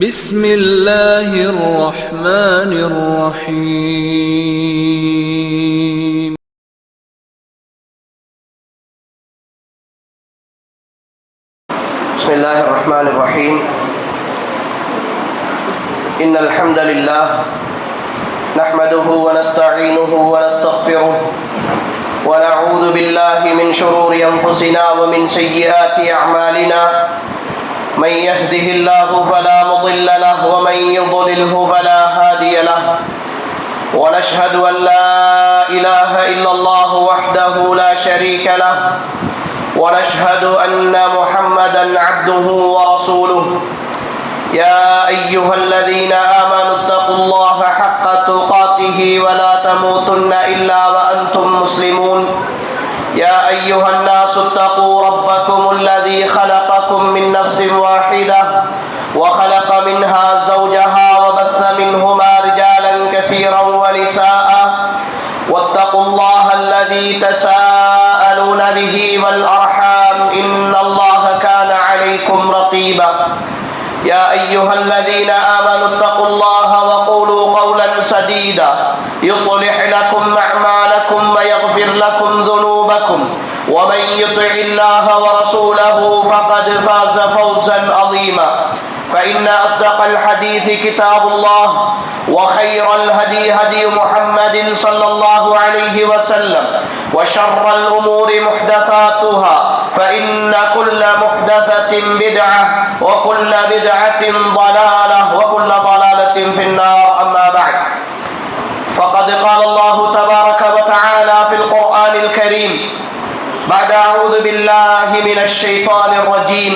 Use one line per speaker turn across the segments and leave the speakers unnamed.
بسم الله الرحمن الرحيم
بسم الله الرحمن الرحيم إن الحمد لله نحمده ونستعينه ونستغفره ونعوذ بالله من شرور أنفسنا ومن سيئات أعمالنا من يهده الله فلا مضل له ومن يضلله فلا هادي له ونشهد أن لا إله إلا الله وحده لا شريك له ونشهد أن محمدا عبده ورسوله يا أيها الذين آمنوا اتقوا الله حق تقاته ولا تموتن إلا وأنتم مسلمون يا أيها الناس اتقوا ربكم الذي خلقكم من نفس واحدة وخلق منها زوجها وبث منهما رجالا كثيرا ونساء واتقوا الله الذي تساءلون به والأرحام إن الله كان عليكم رقيبا يا أيها الذين آمنوا اتقوا الله وقولوا قولا سديدا يصلح لكم أعمالكم ويغفر لكم ذنوبكم ومن يطع الله ورسوله فقد فاز فوزا عظيما فإن أصدق الحديث كتاب الله وخير الهدي هدي محمد صلى الله عليه وسلم وشر الأمور محدثاتها فإن كل محدثة بدعة وكل بدعة ضلالة وكل ضلالة في النار أما بعد فقد قال الله تبارك وتعالى في القرآن الكريم بعد أعوذ بالله من الشيطان الرجيم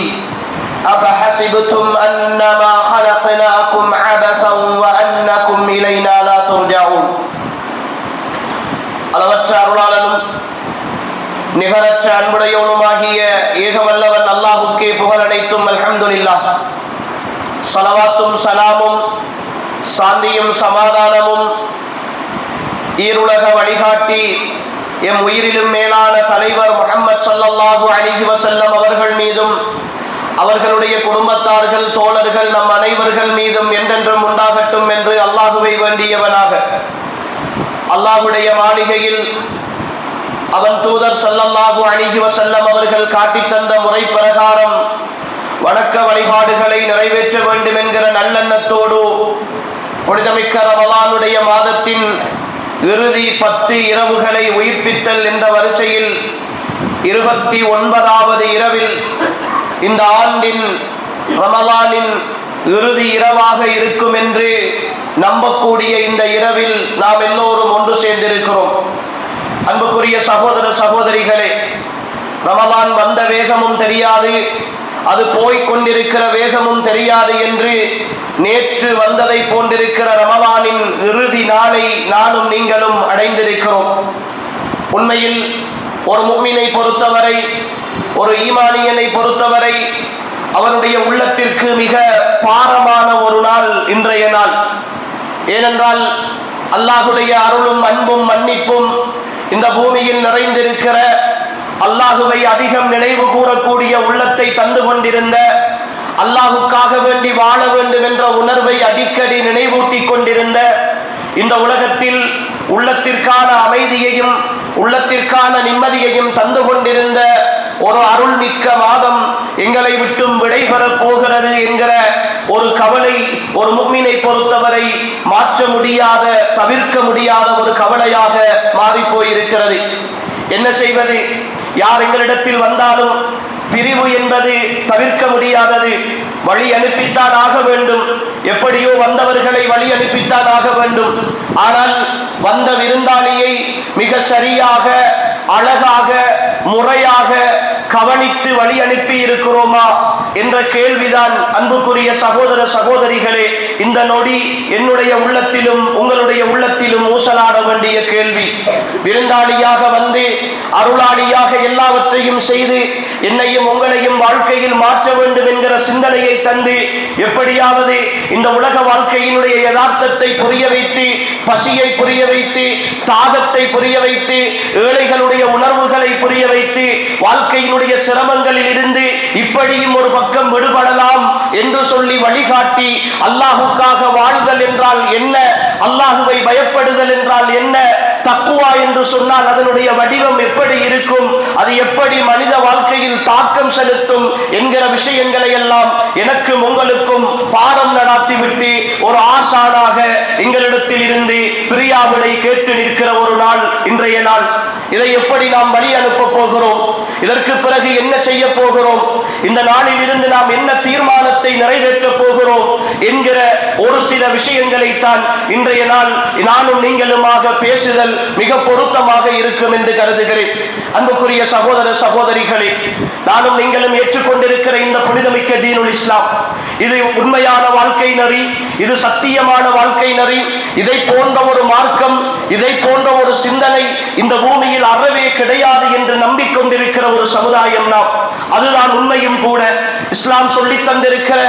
أفحسبتم أنما خلقناكم عبثا وأنكم إلينا لا ترجعون அளவற்ற அருளாளனும் நிகரற்ற அன்புடையவனுமாகிய ஏகவல்லவன் அல்லாஹுக்கே புகழ் அனைத்தும் அல்ஹம்துலில்லாஹ். ஸலவாத்தும் ஸலாமும் சாந்தியும் சமாதானமும் ஈருலக வழிகாட்டி எம் உயிரிலும் மேலான தலைவர் முஹம்மது ஸல்லல்லாஹு அலைஹி வஸல்லம் அவர்கள் மீதும் அவர்களுடைய குடும்பத்தார்கள் தோழர்கள் நம் அனைவர்கள் மீதும் என்றென்றும் உண்டாகட்டும் என்று அல்லாஹுவை வேண்டியவனாக அல்லாஹுடைய மாளிகையில் அவன் தூதர் ஸல்லல்லாஹு அலைஹி வஸல்லம் அவர்கள் காட்டித் தந்த முறை பிரகாரம் வணக்க வழிபாடுகளை நிறைவேற்ற வேண்டும் என்கிற நல்லெண்ணத்தோடு புனிதமிக்க ரமலானுடைய மாதத்தின் இறுதி 10 இரவுகளை உயிர்ப்பித்தல் என்ற வரிசையில் 29வது இரவில் இந்த ஆண்டின் ரமலானின் இறுதி இரவாக இருக்கும் என்று நம்பக்கூடிய இந்த இரவில் நாம் எல்லோரும் ஒன்று சேர்ந்திருக்கிறோம். அன்புக்குரிய சகோதர சகோதரிகளே, ரமலான் வந்த வேகமும் தெரியாது, அது போய்கொண்டிருக்கிற வேகமும் தெரியாது என்று நேற்று வந்ததை போன்றிருக்கிற ரமலானின் இறுதி நாளை நானும் நீங்களும் அடைந்திருக்கிறோம். உண்மையில் ஒரு முஃமினை பொறுத்தவரை, ஒரு ஈமானியனை பொறுத்தவரை அவனுடைய உள்ளத்திற்கு மிக பாரமான ஒரு நாள் இன்றைய நாள். ஏனென்றால் அல்லாஹுடைய அருளும் அன்பும் மன்னிப்பும் இந்த பூமியில் நிறைந்திருக்கிற, அல்லாஹுவை அதிகம் நினைவு கூறக்கூடிய உள்ளத்தை தந்து கொண்டிருந்த, அல்லாஹுக்காக வேண்டி வாழ வேண்டும் என்ற உணர்வை அடிக்கடி நினைவூட்டி கொண்டிருந்த இந்த உலகத்தில் உள்ளத்திற்கான அமைதியையும் உள்ளத்திற்கான நிம்மதியையும் தந்து கொண்டிருந்த ஒரு அருள்மிக்க மாதம் எங்களை விட்டும் விடைபெறப் போகிறது என்கிற ஒரு கவலை ஒரு முஃமினை பொறுத்தவரை மாற்ற முடியாத, தவிர்க்க முடியாத ஒரு கவலையாக மாறிப்போயிருக்கிறது. என்ன செய்வது? யார் எங்களிடத்தில் வந்தாலும் பிரிவு என்பது தவிர்க்க முடியாதது. வழி அனுப்பித்தான் ஆக வேண்டும். எப்படியோ வந்தவர்களை வழி அனுப்பித்தான் ஆக வேண்டும். ஆனால் வந்த விருந்தாளியை மிக சரியாக, அழகாக, முறையாக கவனித்து வழி அனுப்பி இருக்கிறோமா என்ற கேள்விதான் அன்புக்குரிய சகோதர சகோதரிகளே இந்த நொடி என்னுடைய உள்ளத்திலும் உங்களுடைய உள்ளத்திலும் ஊசலாட வேண்டிய கேள்வி. விருந்தாளியாக வந்து அருளாளியாக எல்லாவற்றையும் செய்து என்னையும் உங்களையும் வாழ்க்கையில் மாற்ற வேண்டும் என்கிற சிந்தனையை தந்து எப்படியாவது இந்த உலக வாழ்க்கையினுடைய யதார்த்தத்தை புரிய வைத்து, பசியை புரிய வைத்து, தாகத்தை புரிய வைத்து, ஏழைகளுடைய உணர்வுகளை புரிய வைத்து, வாழ்க்கையினுடைய சிரமங்களில் இருந்து இப்படியும் ஒரு பக்கம் விடுபடலாம் என்று சொல்லி வழிகாட்டி, அல்லாஹுக்காக வாழ்தல் என்றால் என்ன, அல்லாஹுவை பயப்படுதல் என்றால் என்ன, தக்குவா என்று சொன்னால் அதனுடைய வடிவம் எப்படி இருக்கும், அது எப்படி மனித வாழ்க்கையில் தாக்கம் செலுத்தும் என்கிற விஷயங்களை எல்லாம் எனக்கும் உங்களுக்கும் பாடம் நடாத்திவிட்டு ஒரு ஆசானாக எங்களிடத்தில் இருந்து பிரியாவிடை கேட்டு நிற்கிற ஒரு நாள் இன்றைய நாள். இதை எப்படி நாம் வழி அனுப்ப போகிறோம், இதற்கு பிறகு என்ன செய்ய போகிறோம், இந்த நாளில் இருந்து நாம் என்ன தீர்மானத்தை நிறைவேற்ற போகிறோம் என்கிற ஒரு சில விஷயங்களை தான் இன்றைய நாள் நானும் நீங்களுமாக பேசுதல் மிக பொருத்தமாக இருக்கும் என்று கருதுகிறேன். அன்புக்குரிய சகோதர சகோதரிகளே, நானும் நீங்களும் ஏற்றுக்கொண்டிருக்கிற இந்த புனிதமிக்க தீனுல் இஸ்லாம், இது உண்மையான வாழ்க்கை நெறி, இது சத்தியமான வாழ்க்கை நெறி. இதை போன்ற ஒரு மார்க்கம், இதை போன்ற ஒரு சிந்தனை இந்த பூமியில் அறவே கிடையாது என்று நம்பிக்கொண்டிருக்கிற ஒரு சமுதாயம் நாம். அதுதான் உண்மையும் கூட. இஸ்லாம் சொல்லி தந்திருக்கிற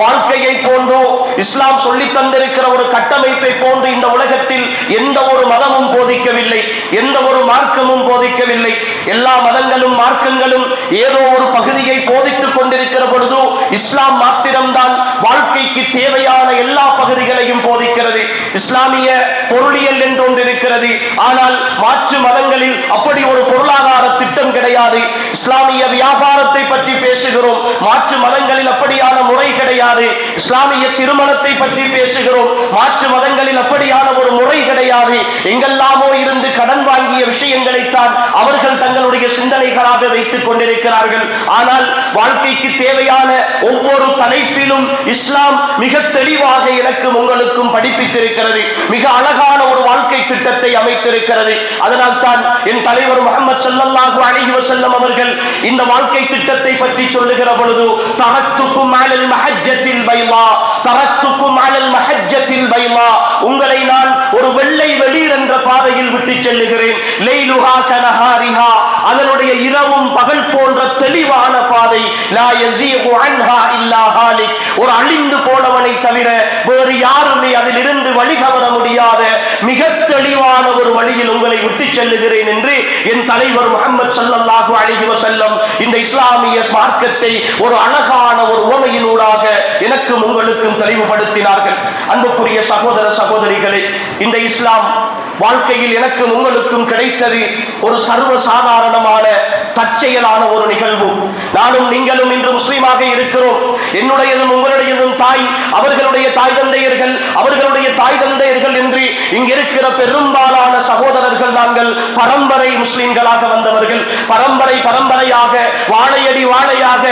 வாழ்க்கையை போன்றோ, இஸ்லாம் சொல்லி தந்திருக்கிற ஒரு கட்டமைப்பை போன்று இந்த உலகத்தில் எந்த ஒரு மதமும் போதிக்கவில்லை, எந்த ஒரு மார்க்கமும் போதிக்கவில்லை. எல்லா மதங்களும் மார்க்கங்களும் ஏதோ ஒரு பகுதியை போதித்துக் கொண்டிருக்கிற பொழுது இஸ்லாம் மாத்திரம்தான் வாழ்க்கைக்கு தேவையான எல்லா பகுதிகளையும் போதிக்கிறது. இஸ்லாமிய பொருளியல் என்று ஒன்று இருக்கிறது, ஆனால் மாற்று மதங்களில் அப்படி ஒரு பொருளாதார திட்டம் கிடையாது. இஸ்லாமிய வியாபாரத்தை பற்றி பேசுகிறோம், மாற்று மதங்களில் அப்படியான முறை கிடையாது. இஸ்லாமிய திருமணத்தை பற்றி பேசுகிறோம், மாற்று மதங்களில் அப்படியான ஒரு முறை கிடையாது. எங்கெல்லாமோ இருந்து கடன் வாங்கிய விஷயங்களைத்தான் அவர்கள் தங்களுடைய சிந்தனைகளாக வைத்துக் கொண்டிருக்கிறார்கள். ஆனால் வாழ்க்கைக்கு தேவையான ஒவ்வொரு தலைப்பிலும் இஸ்லாம் மிக தெளிவாக எனக்கும் உங்களுக்கும் படிப்பித்திருக்கிறது. மிக அழகான ஒரு வாழ்க்கை திட்டத்தை அமைத்திருக்கிறது. அதனால் தான் என் தலைவர் முஹம்மது ஸல்லல்லாஹு அலைஹி வஸல்லம் அவர்கள் இந்த வாழ்க்கை திட்டத்தை பற்றி சொல்லுகிற பொழுது, தரக்துக்கும் அலல் மஹஜ்ஜத்தில் பைலா, தரக்துக்கும் அலல் மஹஜ்ஜத்தில் பைலா, உங்களை நான் ஒரு வெள்ளை வெளிர் என்ற பாதையில் விட்டு செல்லுகிறேன். லைலுஹா கனஹாரிஹா, அதனுடைய இரவும் பகல் போன்ற தெளிவான பாதை. லா யஸீகு அன்ஹா இல்லா ஹாலிக், ஒரு அழிந்து போனவனை தவிர வேறு யாருமே அதிலிருந்து வழிகவர முடியாத மிக தெளிவான ஒரு வழியில் உங்களை விட்டு செல்லுகிறேன் என்று என் தலைவர் முஹம்மது ஸல்லல்லாஹு அலைஹி வஸல்லம் இந்த இஸ்லாமிய மார்க்கத்தை ஒரு அழகான ஒரு உவமையினூடாக எனக்கும் உங்களுக்கும் தெளிவுபடுத்தினார்கள். அன்புக்குரிய சகோதர சகோதரிகளே, இந்த இஸ்லாம் வாழ்க்கையில் எனக்கும் உங்களுக்கும் கிடைத்தது ஒரு சர்வ சாதாரணமான தற்செயலான ஒரு நிகழ்வு. நானும் நீங்களும் இன்று முஸ்லீமாக இருக்கிறோம். என்னுடையதும் உங்களுடையதும் தாய், அவர்களுடைய தாய் தந்தையர்கள், அவர்களுடைய தாய் தந்தையர்கள் என்று இங்கிருக்கிற பெரும்பாலான சகோதரர்கள் நாங்கள் பரம்பரை முஸ்லிம்களாக வந்தவர்கள். பரம்பரை பரம்பரையாக வாழையடி வாழையாக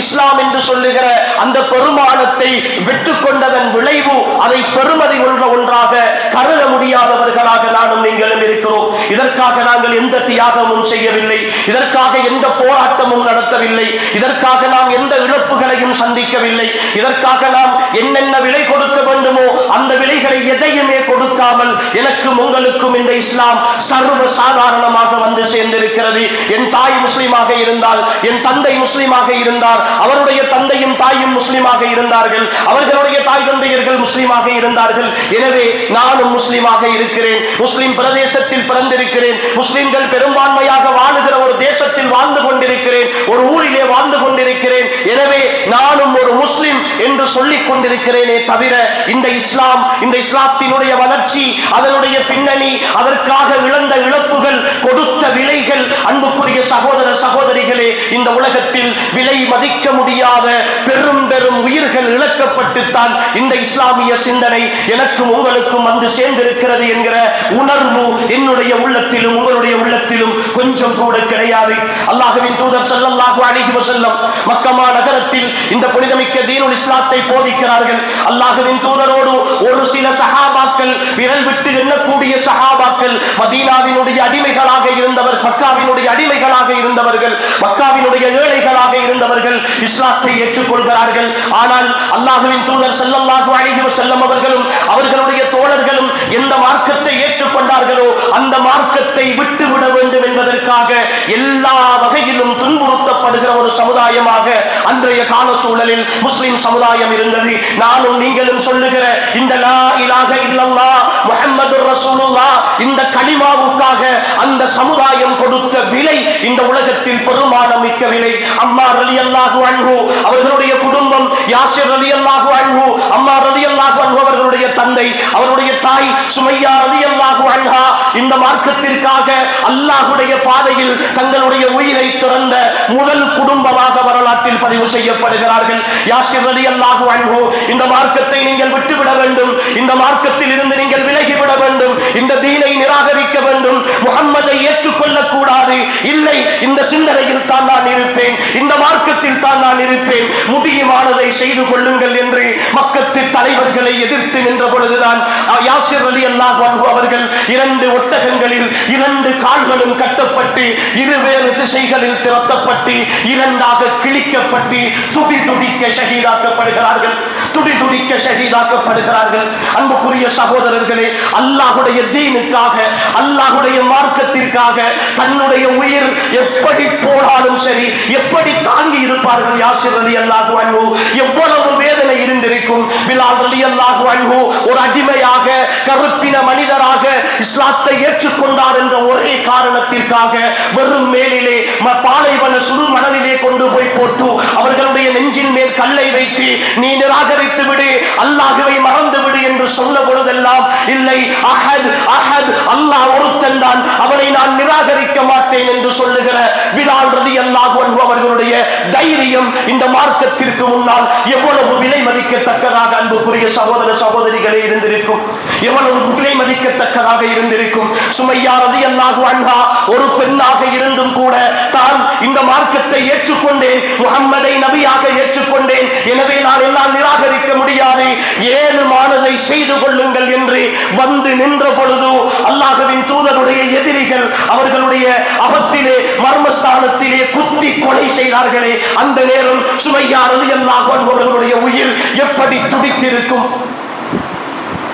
இஸ்லாம் என்று சொல்லுகிற அந்த பெருமானத்தை விட்டுக்கொண்டதன் விளைவு அதை பெருமதி உள்ள ஒன்றாக கருத முடியாதவர்களாக நானும் நீங்களும் இருக்கிறோம். இதற்காக நாங்கள் எந்த தியாகமும் செய்யவில்லை, இதற்காக எந்த போராட்டமும் நடத்தவில்லை, இதற்காக நாம் எந்த இழப்புகளையும் சந்திக்கவில்லை, இதற்காக நாம் என்னென்ன விலை கொடுக்க வேண்டுமோ அந்த விலைகளை எதையுமே கொடுக்காமல் எனக்கும் உங்களுக்கும் இந்த இஸ்லாம் சர்வ சாதாரணமாக வந்து சேர்ந்திருக்கிறது. என் தாய் முஸ்லிமாக இருந்தால், என் தந்தை முஸ்லிமாக இருந்தார், அவருடைய தந்தையும் தாயும் முஸ்லிமாக இருந்தார்கள், அவர்களுடைய தாய் தந்தையர்கள் முஸ்லிமாக இருந்தார்கள். எனவே நானும் முஸ்லிமாக இருக்கிறேன். முஸ்லிம் பிரதேசத்தில் பிறந்திருக்கிறேன். முஸ்லிம்கள் பெரும்பான்மையாக வாழுகிற ஒரு தேசத்தில் வாழ்ந்து கொண்டிருக்கிறேன், ஒரு ஊரிலே வாழ்ந்து கொண்டிருக்கிறேன். எனவே நானும் ஒரு முஸ்லிம் என்று சொல்லிக் கொண்டிருக்கிறேனே தவிர இந்த இஸ்லாம், இந்த இஸ்லாத்தினுடைய வளர்ச்சி, அதனுடைய பின்னணி, அதற்காக இழந்த இழப்புகள், கொடுத்த விலைகள், அன்புக்குரிய சகோதர சகோதரிகளே, இந்த உலகத்தில் விலை மதிக்க முடியாத பெரும் பெரும் உயிர்கள் இழக்கப்பட்டுத்தான் இந்த இஸ்லாமிய சிந்தனை எனக்கும் உங்களுக்கும் வந்து சேர்ந்திருக்கிறது என்கிற உணர்வு என்னுடைய உள்ளத்திலும் உங்களுடைய உள்ளத்திலும் கொஞ்சம் கூட கிடையாது. அல்லாஹ்வின் தூதர் ஸல்லல்லாஹு அலைஹி வஸல்லம் மக்கமா நகரத்தில் இந்த புனிதமிக்க தீனுல் இஸ்லாத்தை போதிக்கிறார்கள். அல்லாஹ்வின் தூதரோடு ஒரு சில சஹாபாக்கள், விரல் விட்டு எண்ணக்கூடிய சஹாபாக்கள், மதீனாவினுடைய அடிமைகளாக இருந்தவர், மக்காவினுடைய அடிமைகளாக இருந்தவர்கள், மக்காவினுடைய ஏழைகளாக இருந்தவர்கள் இஸ்லாத்தை ஏற்றுக்கொள்கிறார்கள். ஆனால் அல்லாஹ்வின் தூதர் ஸல்லல்லாஹு அலைஹி வஸல்லம் அவர்களும் அவர்களுடைய தோழர்களும் எந்த மார்க்கத்தை ஏற்றுக்கொண்டார்களோ அந்த மார்க்கத்தை விட்டுவிட வேண்டும் என்ற என்பதற்காக எல்லா வகையிலும் துன்புறுத்தப்படுகிற ஒரு சமுதாயமாக அன்றைய கால சூழலில் முஸ்லிம் சமுதாயம் இருந்தது. நானும் நீங்களும் சொல்லுகிற இந்த லா இலாஹ இல்லல்லாஹ் முஹம்மதுர் ரசூலுல்லாஹ் இந்த கலிமாவுக்காக அந்த சமுதாயம் கொடுத்த விலை இந்த உலகத்தில் பெருமானம் மிக்க விலை. அம்மார் ரலியல்லாஹு அன்ஹு அவர்களுடைய குடும்பம், யாசிர் ரலியல்லாஹு அன்ஹு, அம்மார் ரலியல்லாஹு அன்ஹு அவர்களுடைய தந்தை, அவருடைய தாய் சுமையா ரலியல்லாஹு அன்ஹா இந்த மார்க்கத்திற்காக அல்லாஹ்வுடைய பாதையில் தங்களுடைய உயிரை துறந்த முதல் குடும்பமாக வரலாற்றில் பதிவு செய்யப்படுகிறார்கள். யாசிர் ரலியல்லாஹு அன்ஹு இந்த மார்க்கத்தை நீங்கள் விட்டுவிட வேண்டும், இந்த மார்க்கத்தில் இருந்து நீங்கள் விலகிவிட வேண்டும், இந்த தீனை நிராகரிக்க வேண்டும், முஹம்மதை ஏற்றுக்கொள்ள கூடாது, இல்லை இந்த சிந்தனையில் தான் நான் இருப்பேன், இந்த மார்க்கத்தில் தான் நான் இருப்பேன், முடியுமானதை செய்து கொள்ளுங்கள் என்று மக்கத்து தலைவர்களை எதிர்த்து நின்ற பொழுதுதான் யாசிர் ரலியல்லாஹு அன்ஹு அவர்கள் 2 ஒட்டகங்களில் 2 கால்களும் கட்டப்பட்டு இருவேறு திசைகளில் திரட்டப்பட்டு 2ஆக கிழிக்கப்பட்டு துடி துடிக்க ஷஹீதாக்கப்படுகிறார்கள். துடி துடிக்க ஷஹீதாக்கப்படுகிறார்கள். அன்புக்குரிய சகோதரர்களே, அல்லாஹ்வுடைய தீனுக்காக, அல்லாஹ்வுடைய மார்க்கத்திற்காக தன்னுடைய உயிர் எப்படி போனாலும் சரி, எப்படி தாங்கி இருப்பார்கள் யாசிர் ரலியல்லாஹு அன்ஹு. எவ்வளவு வேதனை இருந்திருக்கும். பிலால் ரலியல்லாஹு அன்ஹு ஒரு அடிமையாக, கருப்பின மனிதராக இஸ்லாத்தை ஏற்றுக்கொண்டார் என்ற ஒரே காரணத்திற்காக வெறும் மேலிலே பாலைவன சுடு மணலிலே கொண்டு போய் போட்டு அவர்களுடைய நெஞ்சின் மேல் கல்லை வைத்து நீ நிராகரித்து விடு, அல்லாஹ்வை மறந்து விடு என்று சொன்ன பொழுதெல்லாம் இல்லை, அஹத் அஹத் அல்லாஹ் ஒருத்தன் தான், அவனை நான் நிராகரிக்க மாட்டேன் என்று சொல்லுகிற பிலால் ரலியல்லாஹு அன்ஹு அவர்களுடைய தைரியம் இந்த மார்க்கத்திற்கு முன்னால் எவ்வளவு விலை மதிக்கத்தக்கதாக அன்புக்குரிய சகோதர சகோதரிகளே இருந்திருக்கும், எவ்வளவு விலை மதிக்கத்தக்கதாக இருந்திருக்கும். சுமையா ரலியல்லாஹு அன்ஹா ஒரு பெண்ணாக இருந்தும் கூட தான் இந்த மார்க்கத்தை ஏற்றுக்கொண்டேன், முஹம்மதை நபியாக ஏற்றுக்கொண்டேன், எனவே நான் எல்லாம் நிராகரிக்க முடியாது, 7 மானதை செய்து கொள்ளுங்கள் என்று வந்து நின்ற பொழுது அல்லாஹ்வின் தூதருடைய எதிரிகள் அவர்களுடைய அபத்திலே மர்மஸ்தானத்திலே குத்தி கொலை செய்தார்களே, அந்த நேரம் சுமையா ரலியல்லாஹு அன்ஹு அவர்களுடைய உயிர் எப்படி துடித்திருக்கும்.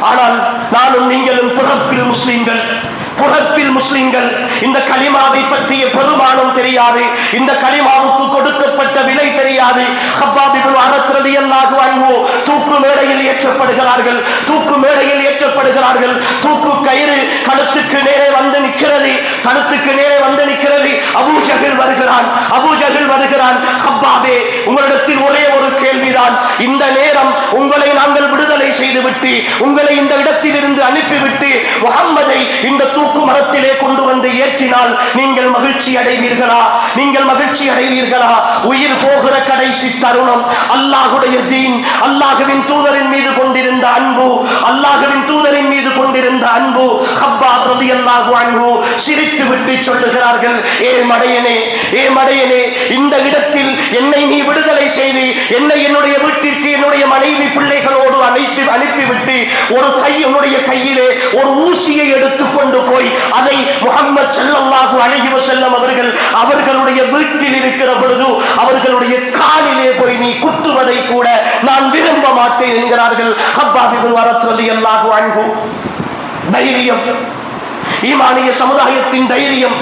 ஆனால் நானும் நீங்களும் பிறப்பில் முஸ்லிம்கள், புறப்பில் முஸ்லிம்கள். இந்த கலிமாவை பற்றிய பெருமானம் தெரியாது, இந்த கலிமாவுக்கு கொடுக்கப்பட்ட விலை தெரியாது. ஹப்பாப் இப்னு அரத் ரலியல்லாஹு அன்ஹு தூக்கு மேடையில் ஏற்றப்படுகிறார்கள், தூக்கு மேடையில் ஏற்றப்படுகிறார்கள். தூக்கு கயிறு கழுத்துக்கு நேரே வந்து நிற்கிறது, கழுத்துக்கு நேரே வந்து நிற்கிறது. அபூ ஜஹல் வருகிறான், அபூ ஜஹல் வருகிறான். ஹப்பாபே, உங்களிடத்தில் ஒரே ஒரு கேள்விதான், இந்த நேரம் உங்களை நாங்கள் விடுதலை செய்துவிட்டு, உங்களை இந்த இடத்தில் இருந்து அனுப்பிவிட்டு முஹம்மதை இந்த தூக்கு மரத்திலே கொண்டு வந்து ஏற்றினால் நீங்கள் மகிழ்ச்சி அடைவீர்களா? நீங்கள் மகிழ்ச்சி அடைவீர்களா? உயிர் போகிற கடைசி தருணம், அல்லாஹ்வுடைய தீன், அல்லாஹ்வின் தூதரின் மீது கொண்டிருந்த அன்பு, அல்லாஹ்வின் தூதரின் மீது கொண்டிருந்த அன்பு. ஹப்பாப் ரலியல்லாஹு அன்ஹு சிரித்து விட்டு சொல்லுகிறார்கள், ஏ மடையனே, ஏ மடையனே, இந்த இடத்தில் என்னை நீ விடுதலை செய்து என்னை என்னுடைய வீட்டிற்கு என்னுடைய மனைவி பிள்ளைகளோடு அனுப்பிவிட்டு ஒரு உன்னுடைய கையிலே ஒரு ஊசியை எடுத்துக்கொண்டு போய் அதை முஹம்மது ஸல்லல்லாஹு அலைஹி வஸல்லம் அவர்களுடைய வீட்டில் இருக்கிற பொழுது அவர்களுடைய காலிலே போய் நீ குத்துவதை கூட நான் விரும்ப மாட்டேன் என்கிறார்கள். ஹப்பாப் இப்னு அரத் ரலியல்லாஹு அன்ஹு. தைரியம், ஈமானிய சமுதாயத்தின் தைரியம்,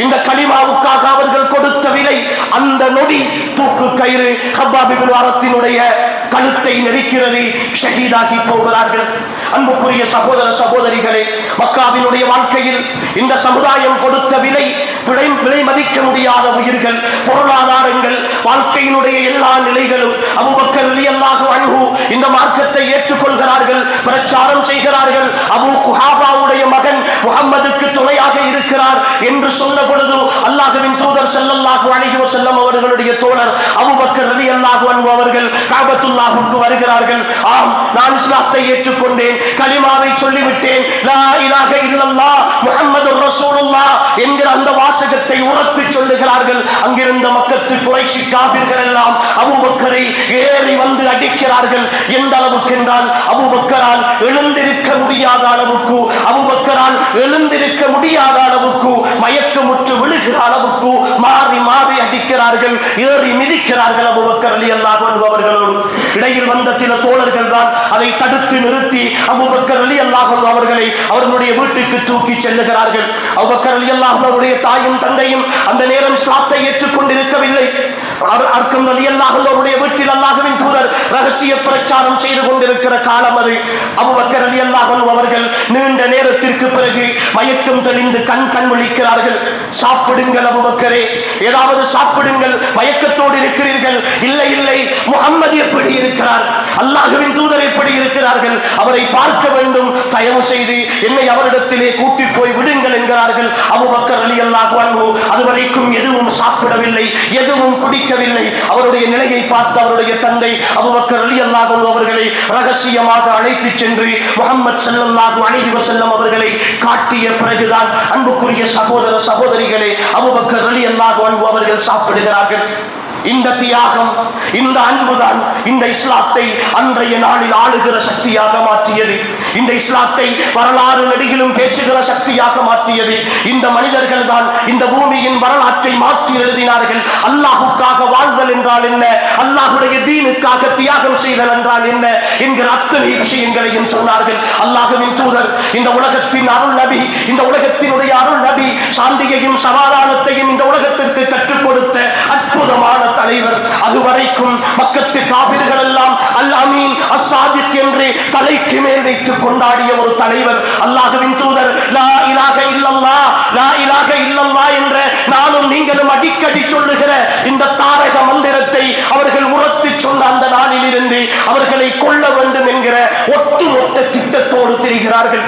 இந்த கலிமாவுக்காக அவர்கள் கொடுத்த விலை. அந்த நொடி தூக்கு கயிறு ஹப்பாப் இப்னு அரத்தினுடைய கழுத்தை நெரிக்கிறது, ஷஹீதாகி போகிறார்கள். அன்புக்குரிய சகோதர சகோதரிகளே, மக்காவினுடைய வாழ்க்கையில் இந்த சமுதாயம் கொடுத்த விலை விலை மதிக்க முடியாத உயிர்கள், பொருளாதாரங்கள், வாழ்க்கையினுடைய எல்லா நிலைகளும். அபூபக்கர் ரலியல்லாஹு அன்ஹு இந்த மார்க்கத்தை ஏற்றுக்கொள்கிறார்கள், பிரச்சாரம் செய்கிறார்கள். அபூ குஹாபாவுடைய மகன் முஹம்மதுக்கு துணையாக இருக்கிறார் என்று சொன்ன பொழுது அல்லாஹ்வின் தூதர் ஸல்லல்லாஹு அலைஹி வஸல்லம் அவர்களுடைய தோழர் அபூபக்கர் ரலியல்லாஹு அன்ஹு அவர்கள் காபத்துல்லாஹுக்கு வருகிறார்கள். ஆம், நான் இஸ்லாத்தை ஏற்றுக்கொண்டேன், கலிமாவை சொல்லிவிட்டேன், லா இலாஹ இல்லல்லாஹ் முஹம்மதுர் ரசூலுல்லாஹ் என்கிற அந்த வாசகத்தை உரத்து சொல்லுகிறார்கள். அங்கிருந்த மக்கத்து குறைஷி காபிர்கள் எல்லாம் அபூபக்கரை ஏறி வந்து அடிக்கிறார்கள். எந்த அளவுக்கு என்றால் அபூபக்கரால் எழுந்திருக்க முடியாத அளவுக்கு, அபூபக்கரால் அவர்களால் எழுந்திருக்க முடியாத அளவுக்கு, மயக்கமுற்று விழுகிற அளவுக்கு மாறி மாறி அடிக்கிறார்கள், ஏறி மிதிக்கிறார்கள் அபூபக்கர் ரலியல்லாஹு அன்ஹு அவர்களோடு. இடையில் வந்த சில தோழர்கள் தான் அதை தடுத்து நிறுத்தி அபூபக்கர் ரலியல்லாஹு அன்ஹு அவர்களை அவர்களுடைய வீட்டுக்கு தூக்கி செல்லுகிறார்கள். அபூபக்கர் ரலியல்லாஹு அவருடைய தாயும் தந்தையும் அந்த நேரம் இஸ்லாத்தை ஏற்றுக்கொண்டிருக்கவில்லை. அர்க்கம் ரலியல்லாஹு அவருடைய வீட்டில் அல்லாஹ்வின் தூதர் ரகசிய பிரச்சாரம் செய்து கொண்டிருக்கிற காலம் அது. அபூபக்கர் ரலியல்லாஹு அன்ஹு அவர்கள் நீண்ட நேரத்திற்கு பிறகு மயக்கம் தெளிந்து கண் விழிக்கிறார்கள். சாப்பிடுங்கள் அபூபக்கரே, ஏதாவது சாப்பிடுங்கள், மயக்கத்தோடு இருக்கிறீர்கள். இல்லை இல்லை, முஹம்மது எப்படி இருக்கிறார், அல்லாஹ்வின் தூதர் எப்படி இருக்கிறார்கள், அவரை பார்க்க வேண்டும், தயவு செய்து என்னை அவரிடத்திலே கூட்டிப் போய் விடுங்கள் என்கிறார்கள். அபூபக்கர் ரலியல்லாஹு அன்ஹு அதுவரைக்கும் எதுவும் சாப்பிடவில்லை, எதுவும் குடிக்கவில்லை. அவருடைய நிலையை பார்த்து அவருடைய தந்தை அபூபக்கர் ரலியல்லாஹு அன்ஹு அவர்களை ரகசியமாக அழைத்து சென்று முஹம்மது ஸல்லல்லாஹு அலைஹி வஸல்லம் அவர்களை காட்டிய பிறகுதான் அன்புக்குரிய சகோதர சகோதரிகளே அபூபக்கர் ரலியல்லாஹு அன்ஹு அவர்கள் சாப்பிடுகிறார்கள். இந்த தியாகம், இந்த அன்புதான் இந்த இஸ்லாத்தை அன்றைய நாளில் ஆளுகிற சக்தியாக மாற்றியது. இந்த இஸ்லாத்தை வரலாறு நெடுகிலும் பேசுகிற சக்தியாக மாற்றியது. இந்த மனிதர்கள் தான் இந்த பூமியின் வரலாற்றை மாற்றி எழுதினார்கள். அல்லாஹுக்காக வாழ்தல் என்றால் என்ன, அல்லாஹுடைய தீனுக்காக தியாகம் செய்தல் என்றால் என்ன என்கிற அத்தனை விஷயங்களையும் சொன்னார்கள். அல்லாஹ்வின் தூதர், இந்த உலகத்தின் அருள் நபி, இந்த உலகத்தினுடைய அருள் நபி, சாந்தியையும் சமாதானத்தையும் இந்த உலகத்திற்கு கற்றுக் கொடுத்த அற்புதமான தலைவர். அதுவரைக்கும் மக்கத்து காபிர்கள் எல்லாம் அல் அமீன் அஸ்ஸாதிக் என்று தலைக்கு மேல் வைத்து கொண்டாடிய ஒரு தலைவர். அல்லாஹ்வின் தூதர் லா இலாஹ இல்லல்லாஹ், லா இலாஹ இல்லல்லாஹ் என்ற நானும் நீங்களும் அடிக்கடி சொல்லுகிற இந்த தாரக மந்திரத்தை அவர்கள் உரத்து சொன்ன அந்த நாளில் இருந்து அவர்களை கொல்ல வேண்டும் என்கிற ஒட்டுமொத்த திட்டத்தோடு திரிகிறார்கள்.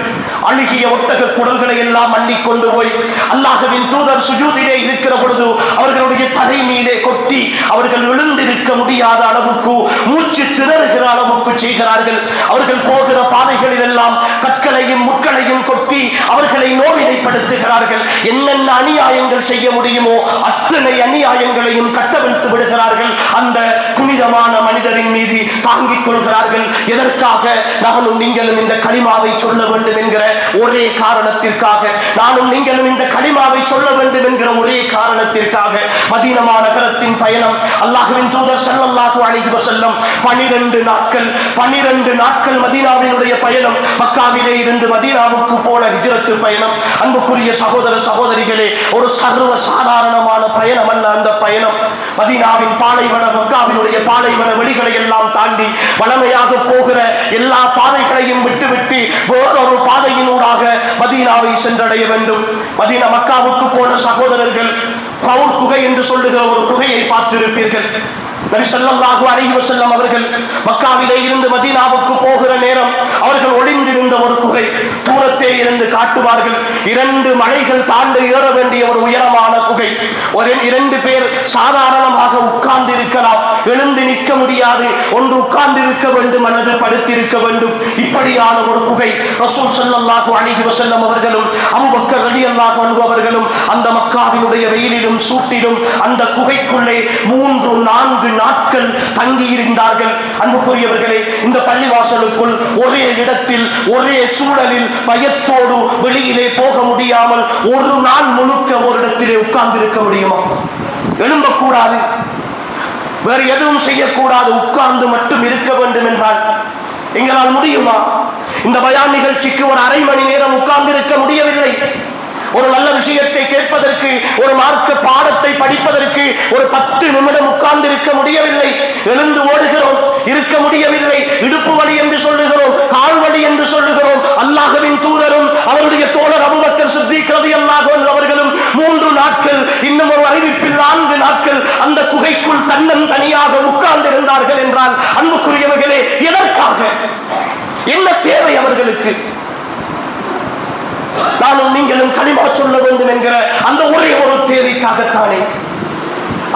அழுகிய ஒட்டக குடல்களை எல்லாம் அள்ளி கொண்டு போய் அல்லாஹ்வின் தூதர் சுஜூதிலே இருக்கிற பொழுது அவர்களுடைய தலை மீதே கொட்டி அவர்கள் எழுந்திருக்க முடியாத அளவுக்கு, மூச்சு திணறுகிற அளவுக்கு செய்கிறார்கள். அவர்கள் போகிற பாதைகளில் எல்லாம் கற்களையும் முட்களையும் கொட்டி அவர்களை நோவினைப்படுத்துகிறார்கள். என்னென்ன அநியாயங்கள் செய்ய முடியுமோ அத்தனை அநியாயங்களையும் கட்டவிழ்த்து விடுகிறார்கள். அந்த புனிதமான மனிதரின் மீது தாங்கிக் கொள்கிறார்கள். எதற்காக? நானும் நீங்களும் இந்த கலிமாவை சொல்ல வேண்டும் என்கிற ஒரே காரணத்திற்காக, நானும் நீங்களும் இந்த கலிமாவை சொல்ல வேண்டும் என்கிற ஒரே காரணத்திற்காக மதீனா நகரத்தின் பயணம். அல்லாஹ்வின் தூதர் ஸல்லல்லாஹு அலைஹி வஸல்லம் 12 நாட்கள் மதீனாவினுடைய பயணம். மக்காவிலே இருந்து மதீனாவுக்கு போன ஹிஜ்ரத்து பயணம். அன்புக்குரிய சகோதர சகோதரிகளே, ஒரு சர்வ சாதாரணமான பயணம் அல்ல அந்த பயணம். மதீனாவின் பாலைவன, மக்காவினுடைய பாலைவன வெளிகளை எல்லாம் தாண்டி வளமையாக போகிற எல்லா பாதைகளையும் விட்டுவிட்டு வேறொரு பாதையினூடாக மதீனாவை சென்றடைய வேண்டும். மதீனா மக்காவுக்கு போன சகோதரர்கள் ஃபவுர் குகை என்று சொல்லுகிற ஒரு குகையை பார்த்திருப்பீர்கள். நபி ஸல்லல்லாஹு அலைஹி வஸல்லம் அவர்கள் மக்காவிலே இருந்து மதீனாவுக்கு போகிற நேரம் அவர்கள் ஒளிந்திருந்த ஒரு குகை தூரத்தே இருந்து காட்டுவார்கள். 2 மலைகள் தாண்டி ஏற வேண்டிய ஒரு உயரமான குகை. 2 பேர் சாதாரணமாக உட்கார்ந்து இருக்கலாம், எழுந்து நிற்க முடியாது. ஒன்று உட்கார்ந்து இருக்க வேண்டும் அல்லது படுத்திருக்க வேண்டும். இப்படியான ஒரு குகை. ரசூல் ஸல்லல்லாஹு அலைஹி வஸல்லம் அவர்களும் அபூபக்கர் ரலியல்லாஹு அன்ஹு அவர்களும் அந்த மக்காவினுடைய வெயிலிலும் சூட்டிலும் அந்த குகைக்குள்ளே 3-4 நாட்கள் தங்கி இருந்தார்கள். அன்புக்குரியவர்களே, இந்த பள்ளிவாசலுக்குள் ஒரே இடத்தில் ஒரே சூழலில் பயத்தோடு வெளியிலே போக முடியாமல் ஒரு நாள் முழுக்க ஒரு இடத்திலே உட்கார்ந்து இருக்க முடியுமா? எழும்பக்கூடாது, வேறு எதுவும் செய்யக்கூடாது, உட்கார்ந்து மட்டும் இருக்க வேண்டும் என்றால் எங்களால் முடியுமா? இந்த பயான் நிகழ்ச்சிக்கு ஒரு அரை மணி நேரம் உட்கார்ந்து இருக்க முடியவில்லை. ஒரு நல்ல விஷயத்தை கேட்பதற்கு, ஒரு மார்க்க பாடத்தை படிப்பதற்கு ஒரு 10 நிமிடம் உட்கார்ந்து இருக்க முடியவில்லை. எழுந்து ஓடுகிறோம், இருக்க முடியவில்லை. இடுப்பு வலி என்று சொல்லுகிறோம், கால் வலி என்று சொல்லுகிறோம். அல்லாஹ்வின் தூதரும் அவருடைய தோழர் அபூபக்கர் சித்திக் ரலியல்லாஹு அன்ஹு அவர்களும் 3 நாட்கள், இன்னும் ஒரு அறிவிப்பில் 4 நாட்கள் அந்த குகைக்குள் தன்னந்தனியாக உட்கார்ந்து இருந்தார்கள் என்றால் அன்புக்குரியவர்களே, எதற்காக? என்ன தேவை அவர்களுக்கு? நானும் நீங்களும் கலிமா சொல்ல வேண்டும் என்கிற அந்த ஒரே ஒரு தேவைக்காகத்தானே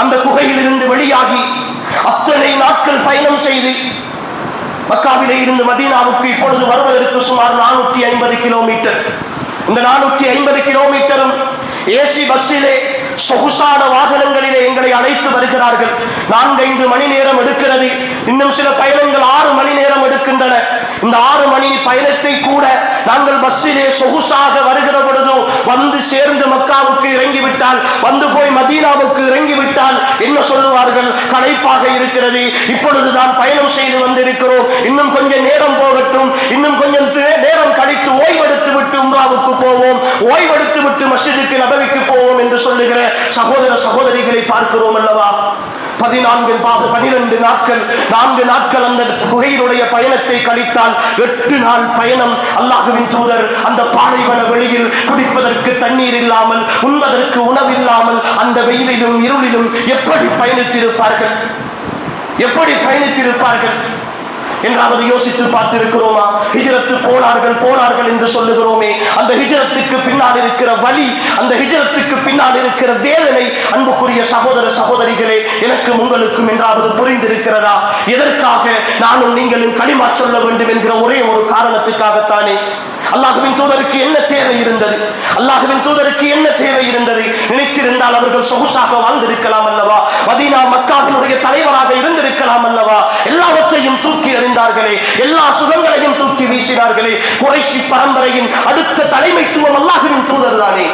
அந்த குகையில் இருந்து வெளியாகி அத்தனை நாட்கள் பயணம் செய்து மக்காவிலே இருந்து மதீனாவுக்கு இப்பொழுது வருவதற்கு சுமார் 450 கிலோமீட்டர். இந்த 450 கிலோமீட்டரும் ஏசி பஸ்ஸிலே சொகுசான வாகனங்களிலே எங்களை அழைத்து வருகிறார்கள். 4-5 மணி நேரம் எடுக்கிறது. இன்னும் சில பயணங்கள் 6 மணி நேரம் எடுக்கின்றன. இந்த 6 மணி மணி பயணத்தை கூட நாங்கள் பஸ்ஸிலே சொகுசாக வருகிற பொழுதோ வந்து சேர்ந்து மக்காவுக்கு இறங்கிவிட்டால், வந்து போய் மதீனாவுக்கு இறங்கிவிட்டால் என்ன சொல்லுவார்கள்? களைப்பாக இருக்கிறது, இப்பொழுதுதான் பயணம் செய்து வந்திருக்கிறோம், இன்னும் கொஞ்சம் நேரம் போகட்டும், இன்னும் கொஞ்சம் நேரம் கழித்து ஓய்வெடுத்து விட்டு உம்ராவுக்கு போவோம், ஓய்வெடுத்து விட்டு மஸ்ஜிதுக்கு நபவிக்கு போவோம் என்று சொல்லுகிற சகோதர சகோதரிகளை பார்க்கிறோம் அல்லவா? 12 நாட்கள் 4 நாட்கள் அந்த குகையினுடைய பயணத்தை கழித்தால் 8 நாள் பயணம். அல்லாஹ்வின் தூதர் அந்த பாலைவன வெளியில் குடிப்பதற்கு தண்ணீர் இல்லாமல், உண்பதற்கு உணவில்லாமல் அந்த வெயிலிலும் இருளிலும் எப்படி பயணித்திருப்பார்கள்? எப்படி பயணித்திருப்பார்கள் என்றாவது யோசித்து பார்த்திருக்கிறோமா? ஹிஜ்ரத்து போனார்கள் என்று சொல்லுகிறோமே, அந்த ஹிஜ்ரத்துக்கு பின்னால் இருக்கிற வலி, அந்த ஹிஜ்ரத்துக்கு பின்னால் இருக்கிற வேதனை, அன்புக்குரிய சகோதர சகோதரிகளே, எனக்கும் உங்களுக்கும் என்றாவது புரிந்திருக்கிறதா? எதற்காக நானும் நீங்களும் களிமா சொல்ல வேண்டும் என்கிற ஒரே ஒரு காரணத்துக்காகத்தானே. அல்லாஹ்வின் தூதருக்கு என்ன தேவை இருந்தது? அல்லாஹ்வின் தூதருக்கு என்ன தேவை இருந்தது? நினைத்திருந்தால் அவர்கள் சொகுசாக வாழ்ந்திருக்கலாம் அல்லவா? மதீனா மக்காவினுடைய தலைவராக இருந்திருக்கலாம் அல்லவா? எல்லாவற்றையும் தூக்கி எறிந்தார்களே, எல்லா சுகங்களையும் தூக்கி வீசினார்களே. குறைஷி பரம்பரையின் அடுத்த தலைமைத்துவம் அல்லாஹ்வின் தூதர் தானே.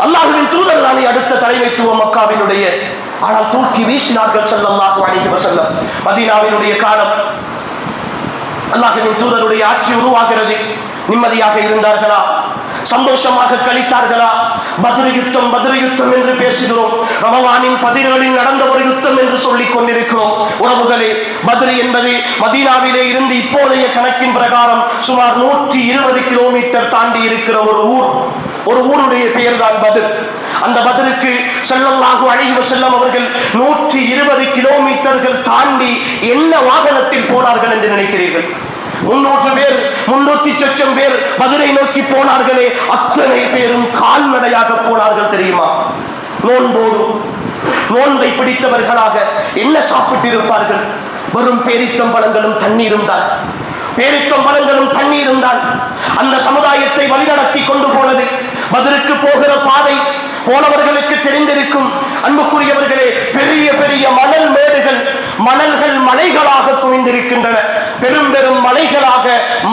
அல்லாஹ்வின் தூதர் தானே அடுத்த தலைமைத்துவம் மக்காவினுடைய. ஆனால் தூக்கி வீசினார்கள் ஸல்லல்லாஹு அலைஹி வஸல்லம். மதீனாவினுடைய காலம், அல்லாஹ்வின் தூதருடைய ஆட்சி உருவாகிறது. நிம்மதியாக இருந்தார்களா? சந்தோஷமாக கழித்தார்களா? பத்ர் யுத்தம் என்று பேசுகிறோம். ரமலானின் 17 நடந்த ஒரு யுத்தம் என்று சொல்லிக் கொண்டிருக்கிறோம். உறவுகளே, பத்ர் என்பது மதீனாவிலே இருந்து இப்போதைய கணக்கின் பிரகாரம் சுமார் 120 கிலோமீட்டர் தாண்டி இருக்கிற ஒரு ஊருடைய பெயர் தான் பத்ர். அந்த பத்ருக்கு ஸல்லல்லாஹு அலைஹி வஸல்லம் அவர்கள் 120 கிலோமீட்டர்கள் தாண்டி என்ன வாகனத்தில் போனார்கள் என்று நினைக்கிறீர்கள்? 300 பேர், 300 லட்சம் பேர் பத்ரை நோக்கி போனார்களே, அத்தனை பேரும் கால்நடையாக போனார்கள் தெரியுமா? நோன்பை பிடித்தவர்களாக என்ன சாப்பிட்டு இருப்பார்கள்? வெறும் பேரித்தம்பழங்களும் தண்ணீரும் தான். பேரித்தம்பழங்களும் தண்ணீரும் தான் அந்த சமுதாயத்தை வழிநடத்தி கொண்டு போனது. பத்ருக்கு போகிற பாதை போனவர்களுக்கு தெரிந்திருக்கும். அன்புக்குரியவர்களே, பெரிய பெரிய மணல் மேடுகள், மணல்கள் மலைகளாக குவிந்திருக்கின்றன. பெரும் பெரும் மலைகளாக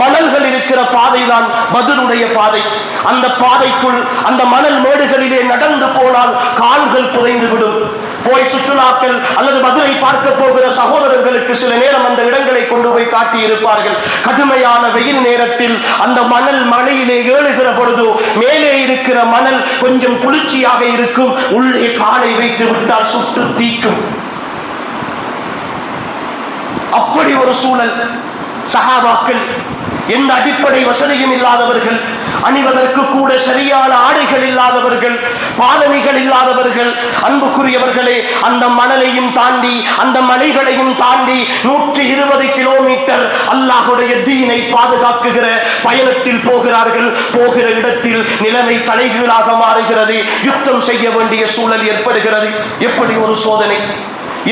மணல்கள் இருக்கிற பாதைதான் பத்ருடைய பாதை. அந்த பாதைக்குள் அந்த மணல் மேடுகளிலே நடந்து போனால் கால்கள் புதைந்து விடும். போய் சுற்றுலாக்கள் அல்லது பத்ரை பார்க்க போகிற சகோதரர்களுக்கு சில நேரம் அந்த இடங்களை கொண்டு போய் காட்டி இருப்பார்கள். கடுமையான வெயில் நேரத்தில் அந்த மணல் மலையிலே ஏழுகிற பொழுது மேலே இருக்கிற மணல் கொஞ்சம் குளிர்ச்சியாக இருக்கும், உள்ளே காலை வைத்து விட்டால் சுட்டு தீக்கும். அப்படி ஒரு சூழல். சஹாபாக்கள் எந்த அடிப்படை வசதியும் இல்லாதவர்கள், அணிவதற்கு கூட சரியான ஆடைகள் இல்லாதவர்கள், பாதணிகள் இல்லாதவர்கள். அன்புக்குரியவர்களே, அந்த மணலையும் தாண்டி அந்த மலைகளையும் தாண்டி 120 கிலோமீட்டர் அல்லாஹ்வுடைய தீனை பாதுகாக்குகிற பயணத்தில் போகிறார்கள். போகிற இடத்தில் நிலைமை தலைகீழாக மாறுகிறது. யுத்தம் செய்ய வேண்டிய சூழல் ஏற்படுகிறது. எப்படி ஒரு சோதனை,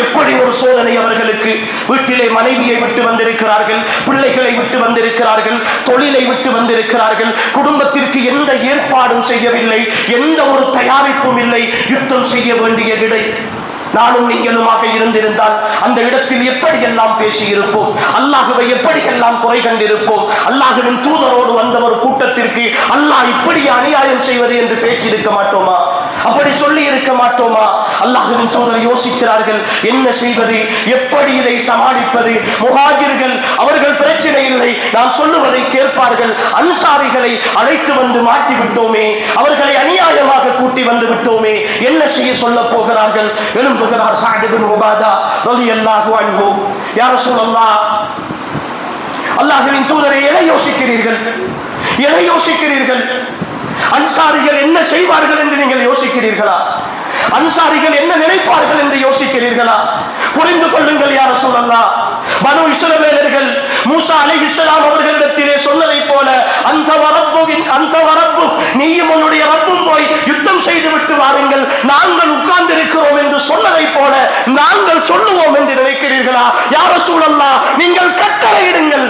எப்படி ஒரு சோதனை அவர்களுக்கு! வீட்டிலே மனைவியை விட்டு வந்திருக்கிறார்கள், பிள்ளைகளை விட்டு வந்திருக்கிறார்கள், தொழிலை விட்டு வந்திருக்கிறார்கள், குடும்பத்திற்கு எந்த ஏற்பாடும் செய்யவில்லை, எந்த ஒரு தயாரிப்பும் இல்லை. யுத்தம் செய்ய வேண்டிய இடை. நானும் நீங்களுமாக இருந்திருந்தால் அந்த இடத்தில் எப்படியெல்லாம் பேசியிருப்போம், அல்லாஹுவை எப்படியெல்லாம் குறை கண்டிருப்போம். அல்லாஹுவின் தூதரோடு வந்த ஒரு கூட்டத்திற்கு அல்லாஹ் இப்படி அநியாயம் செய்வது என்று பேசியிருக்க மாட்டோமா? அப்படி சொல்லி இருக்க மாட்டோமா? அல்லாஹ்வின் தூதர் யோசிக்கிறார்கள், என்ன செய்வது, எப்படி இதை சமாளிப்பது. முஹாஜிர்கள் அவர்கள் பிரச்சனை இல்லை, நாம் சொல்லுவதை கேட்பார்கள். அன்சாரிகளை அழைத்து வந்து மாட்டி விட்டோமே, அவர்களை அநியாயமாக கூட்டி வந்து விட்டோமே, என்ன செய்ய சொல்ல போகிறார்கள்? எழும்புகிறார் சஅத் இப்னு உபாதா ரலியல்லாஹு அன்ஹு. யா ரசூலல்லாஹ், அல்லாஹ்வின் தூதரை எதை யோசிக்கிறீர்கள்? எதை யோசிக்கிறீர்கள்? அன்சாரிகள் என்ன செய்வார்கள் என்று நீங்கள் யோசிக்கிறீர்களா? அன்சாரிகள் என்ன நினைப்பார்கள் என்று யோசிக்கிறீர்களா? புரிந்து கொள்ளுங்கள் யா ரசூலல்லாஹ், பனு இஸ்ரவேலர்கள் மூசா அலைஹிஸ்ஸலாம் அவர்களிடத்திலே சொன்னதை போல, அந்த வரப்பு நீயும் உன்னுடைய ரப்பும் போய் யுத்தம் செய்து விட்டு வாருங்கள், நாங்கள் உட்கார்ந்து இருக்கிறோம் என்று சொன்னதை போல நாங்கள் சொல்லுவோம் என்று நினைக்கிறீர்களா? யா ரசூலல்லாஹ், நீங்கள் கட்டளையிடுங்கள்.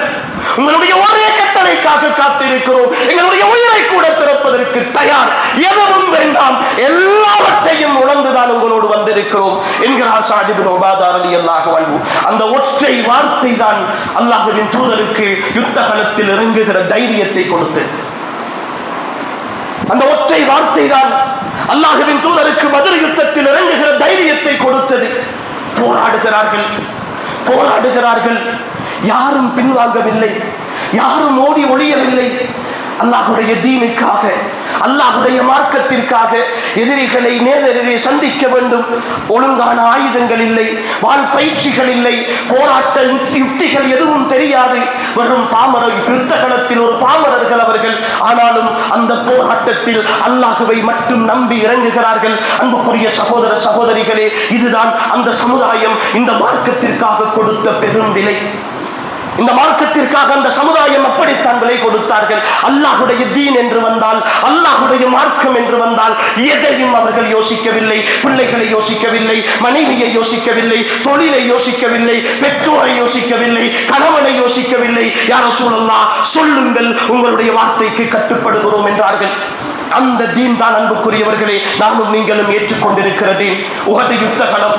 உங்களுடைய ஒரே வேதனைக்காக காத்திருக்கிறோம். எங்களுடைய உயிரை கூட திறப்பதற்கு தயார். எதுவும் வேண்டாம், எல்லாவற்றையும் உணர்ந்துதான் உங்களோடு வந்திருக்கிறோம் என்கிறார் சஅத் இப்னு உபாதா ரலியல்லாஹு அன்ஹு. அந்த ஒற்றை வார்த்தை தான் அல்லாஹ்வின் தூதருக்கு யுத்த களத்தில் இறங்குகிற தைரியத்தை கொடுத்தது. அந்த ஒற்றை வார்த்தை தான் அல்லாஹ்வின் தூதருக்கு பத்ர் யுத்தத்தில் இறங்குகிற தைரியத்தை கொடுத்தது. போராடுகிறார்கள், யாரும் பின்வாங்கவில்லை, யாரும் ஓடி ஒளியவில்லை. அல்லாஹ்வுடைய தீனுக்காக, அல்லாஹ்வுடைய மார்க்கத்திற்காக எதிரிகளை நேரடியே சந்திக்க வேண்டும். ஒழுங்கான ஆயுதங்கள் இல்லை, வாள் பயிற்சிகள் இல்லை, போராட்ட யுக்திகள் எதுவும் தெரியாது. வெறும் பாமர யுத்த களத்தில் ஒரு பாமரர்கள் அவர்கள். ஆனாலும் அந்த போராட்டத்தில் அல்லாஹ்வை மட்டும் நம்பி இறங்குகிறார்கள். அன்புக்குரிய சகோதர சகோதரிகளே, இதுதான் அந்த சமுதாயம் இந்த மார்க்கத்திற்காக கொடுத்த பெரும் விலை. இந்த மார்க்கத்திற்காக அந்த சமுதாயம் அப்படித்தான் விலை கொடுத்தார்கள். அல்லாஹ்வுடைய தீன் என்று வந்தால், அல்லாஹ்வுடைய மார்க்கம் என்று வந்தால் எதையும் அவர்கள் யோசிக்கவில்லை. பிள்ளைகளை யோசிக்கவில்லை, மனைவியை யோசிக்கவில்லை, தொழிலை யோசிக்கவில்லை, பெற்றோரை யோசிக்கவில்லை, கணவனை யோசிக்கவில்லை. யா ரசூலல்லாஹ், சொல்லுங்கள், உங்களுடைய வார்த்தைக்கு கட்டுப்படுகிறோம் என்றார்கள். அந்த தீன் தான் அன்புக்குரியவர்களே நாமும் நீங்களும் ஏற்றுக்கொண்டிருக்கிற தீன். உஹது யுத்த களம்.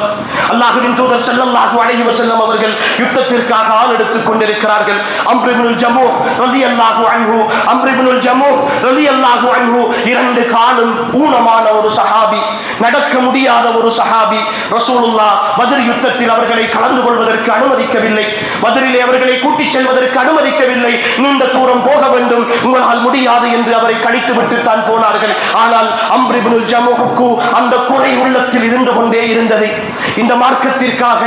அல்லாஹ்வின் தூதர் ஸல்லல்லாஹு அலைஹி வஸல்லம் அவர்கள் யுத்தத்திற்காக ஆள் எடுத்துக் கொண்டிருக்கிறார்கள். அம்ர் இப்னுல் ஜமூஹ் ரலியல்லாஹு அன்ஹு இரண்டு காலும் ஊனமான ஒரு சஹாபி, நடக்க முடியாத ஒரு சஹாபி. ரசூலுல்லாஹ் பத்ர் யுத்தத்தில் அவர்களை கலந்து கொள்வதற்கு அனுமதிக்கவில்லை. பத்ரிலே அவர்களை கூட்டிச் செல்வதற்கு அனுமதிக்கவில்லை. நீண்ட தூரம் போக வேண்டும், உங்களால் முடியாது என்று அவரை கழித்து விட்டு தான் போனார்கள். ஆனால் அம்ர் இப்னுல் ஜமூஹுக்கு அந்த குறை உள்ளத்தில் இருந்து கொண்டே இருந்தது. இந்த மார்க்கத்திற்காக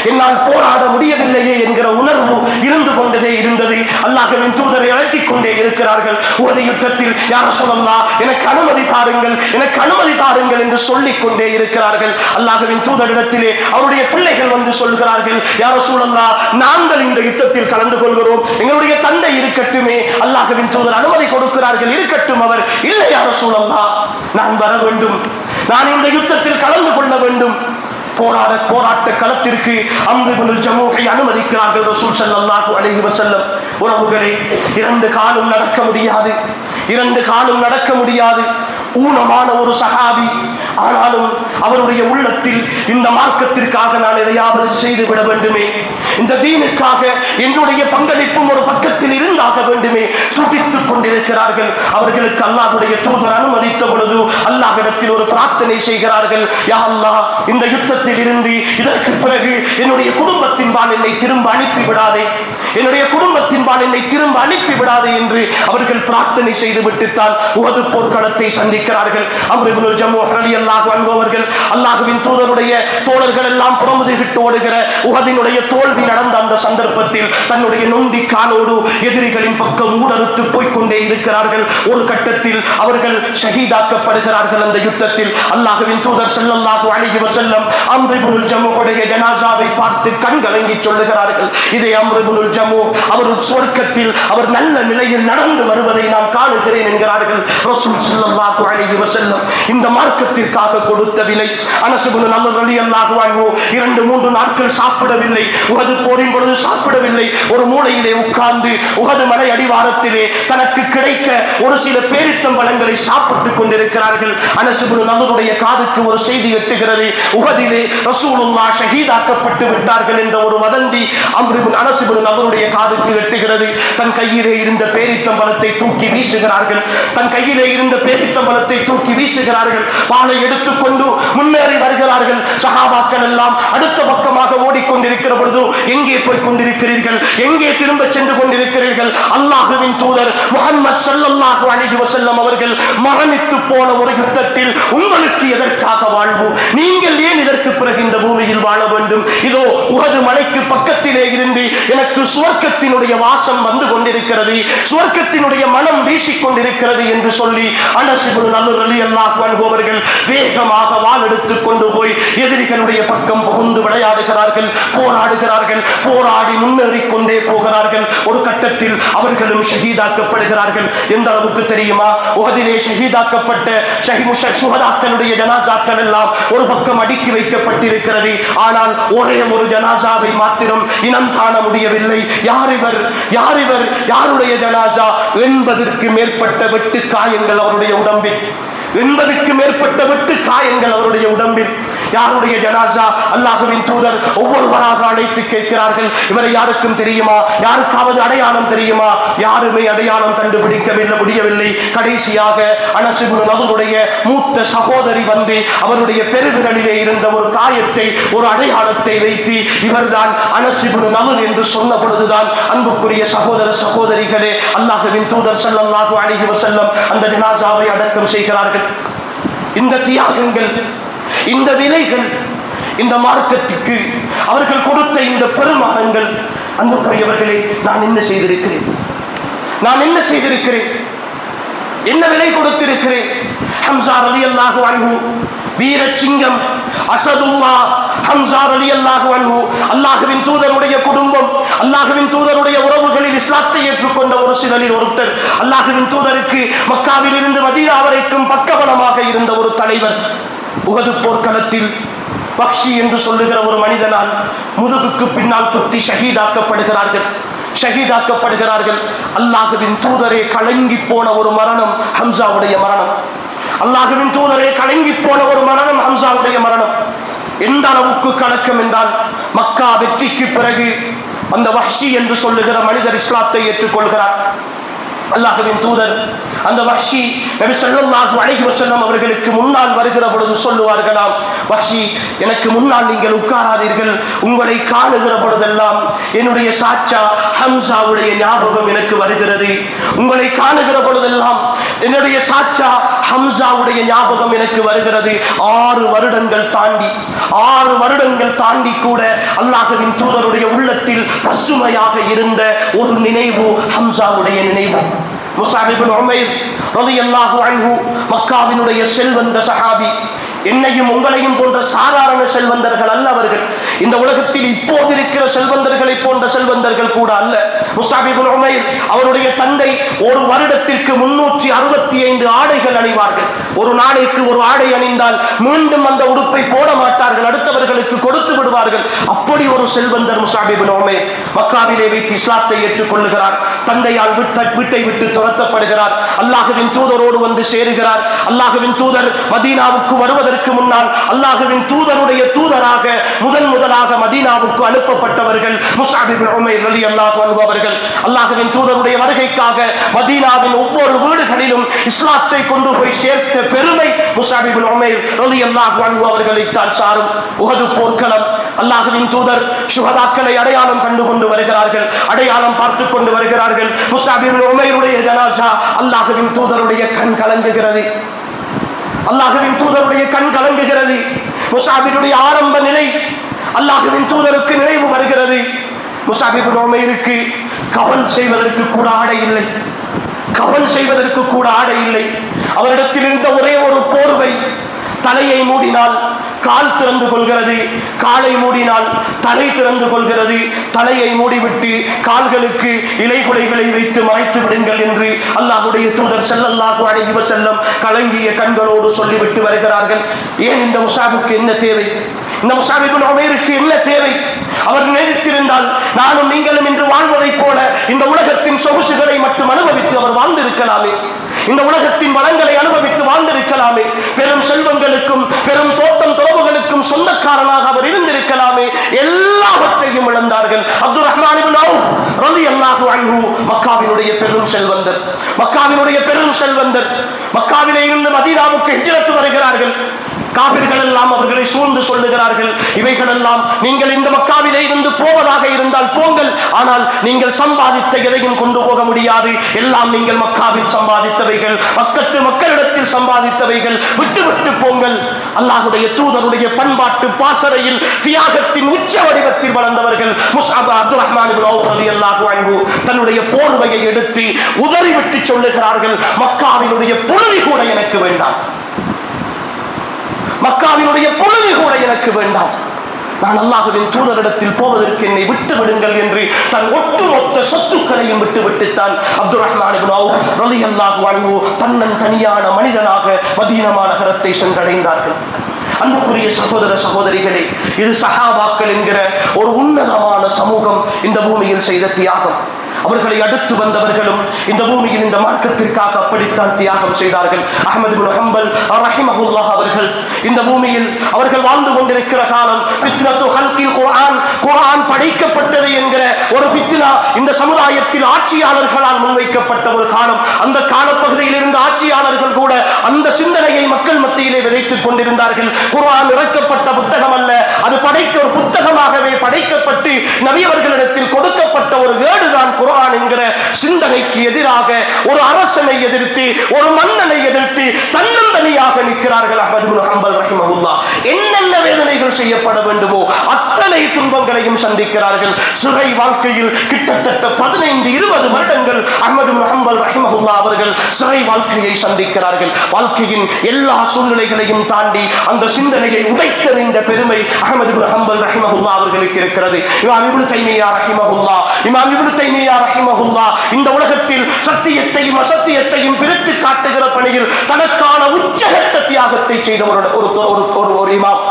என்னால் போராட முடியவில்லையே என்கிற உணர்வு இருந்து கொண்டே இருந்தது. அல்லாஹ்வின் தூதரை அழைத்துக் கொண்டே இருக்கிறார்கள். உஹது யுத்தத்தில் யா ரசூலல்லாஹ், எனக்கு அனுமதி தாருங்கள், எனக்கு அனுமதி தாருங்கள் என்று சொல்லிக் கொண்டே இருக்கிறார்கள். அல்லாஹ்வின் தூதரிடத்திலே அவருடைய பிள்ளைகள் வந்து சொல்கிறார்கள், யா ரசூலல்லாஹ், நாங்கள் இந்த யுத்தத்தில் கலந்து கொள்கிறோம், எங்களுடைய தந்தை இருக்கட்டுமே. அல்லாஹ்வின் தூதர் அனுமதி கொடுக்கிறார்கள், இருக்கட்டும். அவர், இல்லை யா ரசூலல்லாஹ், நான் வர வேண்டும், நான் இந்த யுத்தத்தில் கலந்து கொள்ள வேண்டும். போராட்ட களத்திற்கு அம்ர் இப்னுல் ஜமூஹை அனுமதிக்கிறார்கள் ரசூல் ஸல்லல்லாஹு அலைஹி வஸல்லம். உறவுகளே, இரண்டு காலும் நடக்க முடியாது, ஊனமான ஒரு சஹாபி. ஆனாலும் அவருடைய உள்ளத்தில் இந்த மார்க்கத்திற்காக நான் எதையாவது செய்துவிட வேண்டுமே, இந்த தீனுக்காக என்னுடைய பங்களிப்பும் ஒரு பக்கத்தில் இருந்தாக வேண்டுமே, துடித்துக் கொண்டிருக்கிறார்கள். அவர்களுக்கு அல்லாஹ்வுடைய தூதர் அனுமதித்த பொழுது அல்லாஹ்விடத்தில் ஒரு பிரார்த்தனை செய்கிறார்கள். யா அல்லாஹ், இந்த யுத்தத்தில் இருந்து இதற்கு பிறகு என்னுடைய குடும்பத்தின்பால் என்னை திரும்ப அனுப்பிவிடாதே, என்னுடைய குடும்பத்தின்பால் என்னை திரும்ப அனுப்பிவிடாதே என்று அவர்கள் பிரார்த்தனை செய்துவிட்டுத்தான் உஹது போர்க்களத்தை சந்திக்கிறார்கள். அம்ர் இப்னுல் ஜமூஹ் ரலியல்லாஹு அன்ஹு அவர்கள் அல்லாஹ்வின் தூதருடைய தோழர்கள் எல்லாம் புறமுதுகிட்டு ஓடுகிற உஹதினுடைய தோல்வி நடந்த அந்த சந்தர்ப்பத்தில் தன்னுடைய நொண்டி காலோடு எதிரிகளின் பக்கம் ஊடறுத்து போய்கொண்டே இருக்கிறார்கள். ஒரு கட்டத்தில் அவர்கள் ஷஹீதாக்கப்படுகிறார்கள். அந்த யுத்தத்தில் அல்லாஹ்வின் தூதர் ஸல்லல்லாஹு அலைஹி வஸல்லம் அம்ர் இப்னுல் ஜமூஹுடைய ஜனாஸாவை பார்த்து கண்கலங்கி சொல்லுகிறார்கள், இதே அம்ர் இப்னுல் ஜமூஹ் அவர் சொர்க்கத்தில் அவர் நல்ல நிலையில் நடந்து வருவதை நாம் காணுகிறேன் என்கிறார்கள் ரசூல் ஸல்லல்லாஹு அலைஹி வஸல்லம். இந்த மார்க்கத்திற்காக கொடுத்த விலை. அனஸ் இப்னு நல்ர் ரலியல்லாஹு அன்ஹு 2-3 நாட்கள் சாப்பிடவில்லை. உஹது போரின் பொழுது சாப்பிடவில்லை. ஒரு மூலையிலே உட்கார்ந்து உஹது மலை அடிவாரத்திலே தனக்கு கிடைக்க ஒரு சில பேரித்தம்பழங்களை சாப்பிட்டுக் கொண்டிருக்கிறார்கள். அனஸ் இப்னு நல்ருடைய காதுக்கு ஒரு செய்தி எட்டுகிறது. உஹதிலே ரசூலுல்லாஹ் ஷஹீதாக்கப்பட்டு விட்டார்கள் என்ற ஒரு வதந்தி அனஸ் இப்னு நல்ருடைய காதுக்கு எட்டுகிறது. தன் கையிலே இருந்த பேரித்தம்பழத்தை தூக்கி வீசுகிறார்கள். வாளை எடுத்துக்கொண்டு முன்னேறி வருகிறார்கள். சஹாபாக்கள் எல்லாம் அடுத்த பக்கமாக ஓடிக்கொண்டிருக்கிற பொழுது, எங்கே போய் கொண்டிருக்கிறீர்கள், எங்கே திரும்ப சென்று கொண்டிருக்கிறீர்கள்? அல்லாஹ்வின் தூதர் முஹம்மது ஸல்லல்லாஹு அலைஹி வஸல்லம் அவர்கள் மரணித்து போன ஒரு யுத்தத்தில் உங்களுக்கு எதற்காக வாழ்வு? நீங்கள் ஏன் இதற்கு பிறகு இந்த பூமியில் வாழ வேண்டும்? இதோ உஹது மலைக்கு பக்கத்திலே இருந்து எனக்கு சுவர்க்கத்தினுடைய வாசம் வந்து கொண்டிருக்கிறது, சுவர்க்கத்தினுடைய மனம் வீசிக் கொண்டிருக்கிறது என்று சொல்லி அனஸ் இப்னு நல்ர் ரலியல்லாஹு அன்ஹு அவர்கள் வேகமாக வாள் எடுத்துக் கொண்டு போய் எதிரிகளுடைய பக்கம் புகுந்து விளையாடுகிறார்கள், போராடுகிறார்கள், போராடி முன்னேறிக் கொண்டே போகிறார்கள். ஒரு கட்டத்தில் அவர்களும் ஷஹீதாக்கப்படுகிறார்கள். செய்கிறார்கள். எந்த அளவுக்கு தெரியுமா? உஹதிலே ஷஹீதாக்கப்பட்ட சுஹதாக்களுடைய ஜனாசாக்கள் எல்லாம் ஒரு பக்கம் அடுக்கி வைக்கப்பட்டிருக்கிறது. ஆனால் ஒரே ஒரு ஜனாசாவை மாத்திரம் இனம் காண முடியவில்லை. யார் இவர்? யாருடைய ஜனாசா? 80க்கு மேற்பட்ட வெட்டு காயங்கள் அவருடைய உடம்பில். 80க்கு மேற்பட்ட வெட்டு காயங்கள் அவருடைய உடம்பில். யாருடைய ஜனாசா? அல்லாஹ்வின் தூதர் ஒவ்வொருவராக அழைத்து கேட்கிறார்கள். இவரை யாருக்கும் தெரியுமா? யாருக்காவது அடையாளம் தெரியுமா? யாருமே அடையாளம் கண்டுபிடிக்கவில்லை, முடியவில்லை. கடைசியாக அனஸ் இப்னு நதுருடைய மூத்த சகோதரி வந்து அவருடைய பெருவிரலிலே இருந்த ஒரு காயத்தை, ஒரு அடையாளத்தை வைத்து இவர்தான் அனஸ் இப்னு நதுர் என்று சொன்ன பொழுதுதான், அன்புக்குரிய சகோதர சகோதரிகளே, அல்லாஹ்வின் தூதர் ஸல்லல்லாஹு அலைஹி வஸல்லம் அந்த ஜனாசாவை அடக்கம் செய்கிறார்கள். இந்த தியாகங்கள், இந்த விலைகள், இந்த மார்க்கத்துக்கு அவர்கள் கொடுத்த இந்த பெருமானங்கள், அன்புக்குரியவர்களே, நான் என்ன செய்திருக்கிறேன்? என்ன விலை கொடுத்திருக்கிறேன்? ஹம்ஸா ரலியல்லாஹு அன்ஹு வீர சிங்கம், அஸதுல்லா ஹம்ஸா ரலியல்லாஹு அன்ஹு, அல்லாஹ்வின் தூதருடைய குடும்பம், அல்லாஹ்வின் தூதருடைய உறவுகளில் இஸ்லாத்தை ஏற்றுக்கொண்ட ஒரு சிலரில் ஒருத்தர், அல்லாஹ்வின் தூதருக்கு மக்காவில் இருந்து மதீனா வரைக்கும் பக்கபலமாக இருந்த ஒரு தலைவர். உஹது போர்க்களத்தில் வஹ்ஷி என்று சொல்லுகிற ஒரு மனிதனால் முதுகுக்கு பின்னால் குத்தி ஷஹீதாக்கப்படுகிறார்கள். அல்லாஹ்வின் தூதரே கலங்கி போன ஒரு மரணம் ஹம்ஸாவுடைய மரணம். அல்லாஹ்வின் தூதரே கலங்கி போன ஒரு மரணம் ஹம்ஸாவுடைய மரணம். எந்த அளவுக்கு கலக்கம் என்றால், மக்கா வெற்றிக்கு பிறகு அந்த வஹ்ஷி என்று சொல்லுகிற மனிதர் இஸ்லாத்தை ஏற்றுக்கொள்கிறார். அல்லாஹ்வின் தூதர் அந்த வஹ்ஷி நபி ஸல்லல்லாஹு அலைஹி வஸல்லம் அவர்களுக்கு முன்னால் வருகிற பொழுது சொல்லுவார்களாம், வஹ்ஷி, எனக்கு முன்னால் நீங்கள் உட்காராதீர்கள். உங்களை காணுகிற பொழுதெல்லாம் என்னுடைய சாச்சா ஹம்ஸாவுடைய ஞாபகம் எனக்கு வருகிறது. உங்களை காணுகிற பொழுதெல்லாம் என்னுடைய சாச்சா ஹம்ஸாவுடைய ஞாபகம் எனக்கு வருகிறது. 6 வருடங்கள் தாண்டி கூட அல்லாஹ்வின் தூதருடைய உள்ளத்தில் பசுமையாக இருந்த ஒரு நினைவு ஹம்ஸாவுடைய நினைவு. முஸஅப் இப்னு உமைர் ரலியல்லாஹு அன்ஹு மக்காவினுடைய செல்வந்த சஹாபி. என்னையும் உங்களையும் போன்ற சாதாரண செல்வந்தர்கள் அல்ல அவர்கள். இந்த உலகத்தில் இப்போது இருக்கிற செல்வந்தர்களை போன்ற செல்வந்தர்கள் கூட அல்ல. முஸஅப் இப்னு உமைர் அவருடைய தந்தை ஒரு வருடத்திற்கு 365 ஆடைகள் அணிவார்கள். ஒரு நாளைக்கு ஒரு ஆடை அணிந்தால் மீண்டும் அந்த உடுப்பை போட மாட்டார்கள், அடுத்தவர்களுக்கு கொடுத்து விடுவார்கள். அப்படி ஒரு செல்வந்தர் முஸஅப் இப்னு உமைர் மக்காவிலே வைத்து இஸ்லாத்தை ஏற்றுக்கொள்ளுகிறார். தந்தையால் வீட்டை விட்டு துரத்தப்படுகிறார். அல்லாஹ்வின் தூதரோடு வந்து சேருகிறார். அல்லாஹ்வின் தூதர் மதீனாவுக்கு வருவதற்கு முன்னால் அல்லாஹ்வின் தூதருடைய தூதராக முதலாக மதீனாவுக்கு அனுப்பப்பட்டவர்கள் முஸஅப் இப்னு உமைர் ரலியல்லாஹு அன்ஹு அவர்கள். அல்லாஹ்வின் தூதருடைய வருகைக்காக மதீனாவின் ஒவ்வொரு வீடுகளிலும் இஸ்லாத்தை கொண்டு போய் சேர்த்த பெருமை முஸஅப் இப்னு உமைர் ரலியல்லாஹு அன்ஹு அவர்களைத்தான் சாரும். உஹது போர்க்களம், அல்லாஹ்வின் தூதர் சுஹதாக்களை அடையாளம் கண்டு கொண்டு வருகிறார்கள், அடையாளம் பார்த்து கொண்டு வருகிறார்கள். முஸஅப் இப்னு உமைருடைய ஜனாஸா அல்லாஹ்வின் தூதருடைய கண் கலங்குகிறது. முஸஅபினுடைய ஆரம்ப நிலை அல்லாஹ்வின் தூதருக்கு நினைவு வருகிறது. முஸஅப் இப்னு உமைருக்கு கஃன் செய்வதற்கு கூட ஆடை இல்லை. அவரிடத்தில் இருந்த ஒரே ஒரு போர்வை. தலையை மூடினால் கால் திறந்து கொள்கிறது, காலை மூடினால் தலை திறந்து கொள்கிறது. தலையை மூடிவிட்டு கால்களுக்கு இலைகுலைகளை வைத்து மறைத்து விடுங்கள் என்று அல்லாஹ்வுடைய தூதர் ஸல்லல்லாஹு அலைஹி வஸல்லம் கலங்கிய கண்களோடு சொல்லிவிட்டு வருகிறார்கள். ஏன் இந்த முஸஅபுக்கு என்ன தேவை? இந்த முஸஅப் இப்னு உமைருக்கு என்ன தேவை? அவர் நினைத்திருந்தால் நானும் நீங்களும் இன்று வாழ்வதைப் போல இந்த உலகத்தின் சொகுசுகளை மட்டும் அனுபவித்து அவர் வாழ்ந்திருக்கலாமே. இந்த உலகத்தின் வளங்களை அனுபவித்து வாழ்ந்திருக்கலாமே. பெரும் செல்வங்களுக்கும் பெரும் தோட்டம் துறவுகளுக்கும் சொந்தக்காரனாக அவர் இருந்திருக்கலாமே. எல்லாவற்றையும் இழந்தார்கள். அப்துர் ரஹ்மான் இப்னு அவுஃப் ரலியல்லாஹு அன்ஹு மக்காவினுடைய பெரும் செல்வந்தர். மக்காவிலே இருந்து மதீனாவுக்கு ஹிஜ்ரத் வருகிறார்கள். காபிர்கள் எல்லாம் அவர்களை சூழ்ந்து சொல்லுகிறார்கள், இவைகளெல்லாம் நீங்கள் இந்த மக்காவிலே இருந்து போவதாக இருந்தால் போங்கள், ஆனால் நீங்கள் சம்பாதித்த எதையும் கொண்டு போக முடியாது. எல்லாம் நீங்கள் மக்காவில் சம்பாதித்தவைகள், மக்களிடத்தில் சம்பாதித்தவைகள், விட்டு போங்கள். அல்லாஹ்வுடைய தூதருடைய பண்பாட்டு பாசறையில் தியாகத்தின் உச்ச வடிவத்தில் வளர்ந்தவர்கள் முஸஅப் அப்துர் ரஹ்மான் இப்னு அவுஃப் ரலியல்லாஹு அன்ஹு தன்னுடைய போர்வையை எடுத்து உதறிவிட்டு சொல்லுகிறார்கள், மக்காவினுடைய புழுதி கூட எனக்கு வேண்டாம். நான் அல்லாஹ்வின் தூதரிடத்தில் போவதற்கு என்னை விட்டு விடுங்கள் என்று தன் ஒட்டுமொத்த சொத்துக்களையும் விட்டுவிட்டுத்தான் அப்துல் ரஹ்மான் இப்னு அவுஃப் ரலியல்லாஹு அன்ஹு தன்னன் தனியான மனிதனாக மதீனா நகரத்தை சென்றடைந்தார்கள். அன்புக்குரிய சகோதர சகோதரிகளே, இது சஹாபாக்கள் என்கிற ஒரு உன்னதமான சமூகம் இந்த பூமியில் செய்த தியாகம். அவர்களை அடுத்து வந்தவர்களும் இந்த பூமியில் இந்த மார்க்கத்திற்காக அப்படித்தான் தியாகம் செய்தார்கள். அஹ்மது இப்னு ஹம்பல் ரஹிமஹுல்லாஹ் அவர்கள் இந்த பூமியில் அவர்கள் வாழ்ந்து கொண்டிருக்கிற காலம் ஃபித்னத்து ஹல்கில் குர்ஆன், குர்ஆன் படைக்கப்பட்டது என்கிற ஒரு ஃபித்னா இந்த சமுதாயத்தில் ஆட்சியாளர்களால் முன்வைக்கப்பட்ட ஒரு காலம். அந்த காலப்பகுதியில் இருந்த ஆட்சியாளர்கள் கூட அந்த சிந்தனையை மக்கள் மத்தியிலே விதைத்துக் கொண்டிருந்தார்கள். குர்ஆன் இறக்கப்பட்ட புத்தகம் அல்ல, அது ஒரு புத்தகமாகவே படைக்கப்பட்டு நபி அவர்களிடத்தில் கொடுக்கப்பட்ட ஒரு வேடுதான் குர்ஆன் என்கிற சிந்தனைக்கு எதிராக ஒரு அரசனை எதிர்த்து, ஒரு மன்னனை எதிர்த்து தன்னந்தனியாக நிற்கிறார்கள் அஹ்மது இப்னு ஹம்பல் ரஹிமஹுல்லாஹ். என்னென்ன வேதனைகள் செய்யப்பட வேண்டுமோ அத்தனை துன்பங்களையும் சந்திக்கிறார்கள். சிறை வாழ்க்கையில் கிட்டத்தட்ட 15-20 வருடங்கள் அஹ்மது இப்னு ஹம்பல் ரஹிமஹுல்லாஹ் அவர்கள் சிறை வாழ்க்கையை சந்திக்கிறார்கள். வாழ்க்கையின் எல்லா சூழ்நிலைகளையும் தாண்டி அந்த சிந்தனையை உடைத்தெறிந்த பெருமை அஹ்மது இப்னு ஹம்பல் ரஹிமஹுல்லாஹ் அவர்களுக்கு இருக்கிறது. இமாம் இப்னு தைமிய்யா ரஹிமஹுல்லாஹ், இமாம் இப்னு தைமிய்யா ரஹிமஹுல்லாஹ் இந்த உலகத்தில் சத்தியத்தையும் அசத்தியத்தையும் பிரித்து காட்டுகிற பணியில் தனக்கான உச்சகட்ட தியாகத்தை செய்த ஒரு இமாம்.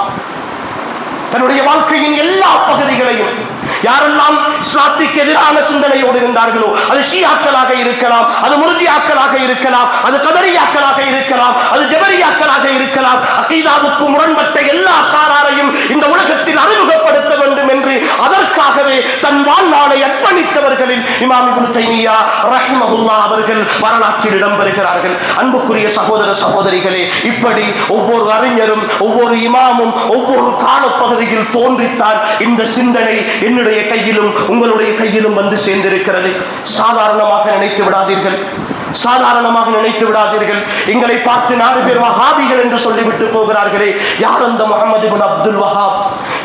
தன்னுடைய வாழ்க்கையின் எல்லா பகுதிகளையும் யாரெல்லாம் இஸ்லாத்துக்கு எதிரான சிந்தனையோடு இருந்தார்களோ, அது ஷியாக்களாக இருக்கலாம், அது முர்ஜியாக்களாக இருக்கலாம், அது கதரியாக்களாக இருக்கலாம், அது ஜபரியாக்களாக இருக்கலாம், அகீதாவுக்கு முரண்பட்ட எல்லா சாராரையும் இந்த உலகத்தில் அறிமுகப்படுத்த வேண்டும் என்று அதற்காகவே தன் வாழ்நாளை அர்ப்பணித்தவர்களில் இமாம் இப்னு தைமிய்யா ரஹிமஹுல்லாஹ் அவர்கள் வரலாற்றில் இடம்பெறுகிறார்கள். அன்புக்குரிய சகோதர சகோதரிகளே, இப்படி ஒவ்வொரு அறிஞரும் ஒவ்வொரு இமாமும் ஒவ்வொரு காலப்பகுதியில் தோன்றித்தான் இந்த சிந்தனை என்னுடைய கையிலும் உங்களுடைய கையிலும் வந்து சேர்ந்திருக்கிறது. சாதாரணமாக நினைத்து விடாதீர்கள், சாதாரணமாக நினைத்து விடாதீர்கள். எங்களை பார்த்து 4 பேர் வஹாபிகள் என்று சொல்லிவிட்டு போகிறார்களே, யார் அந்த முஹம்மது இப்னு அப்துல் வஹாப்?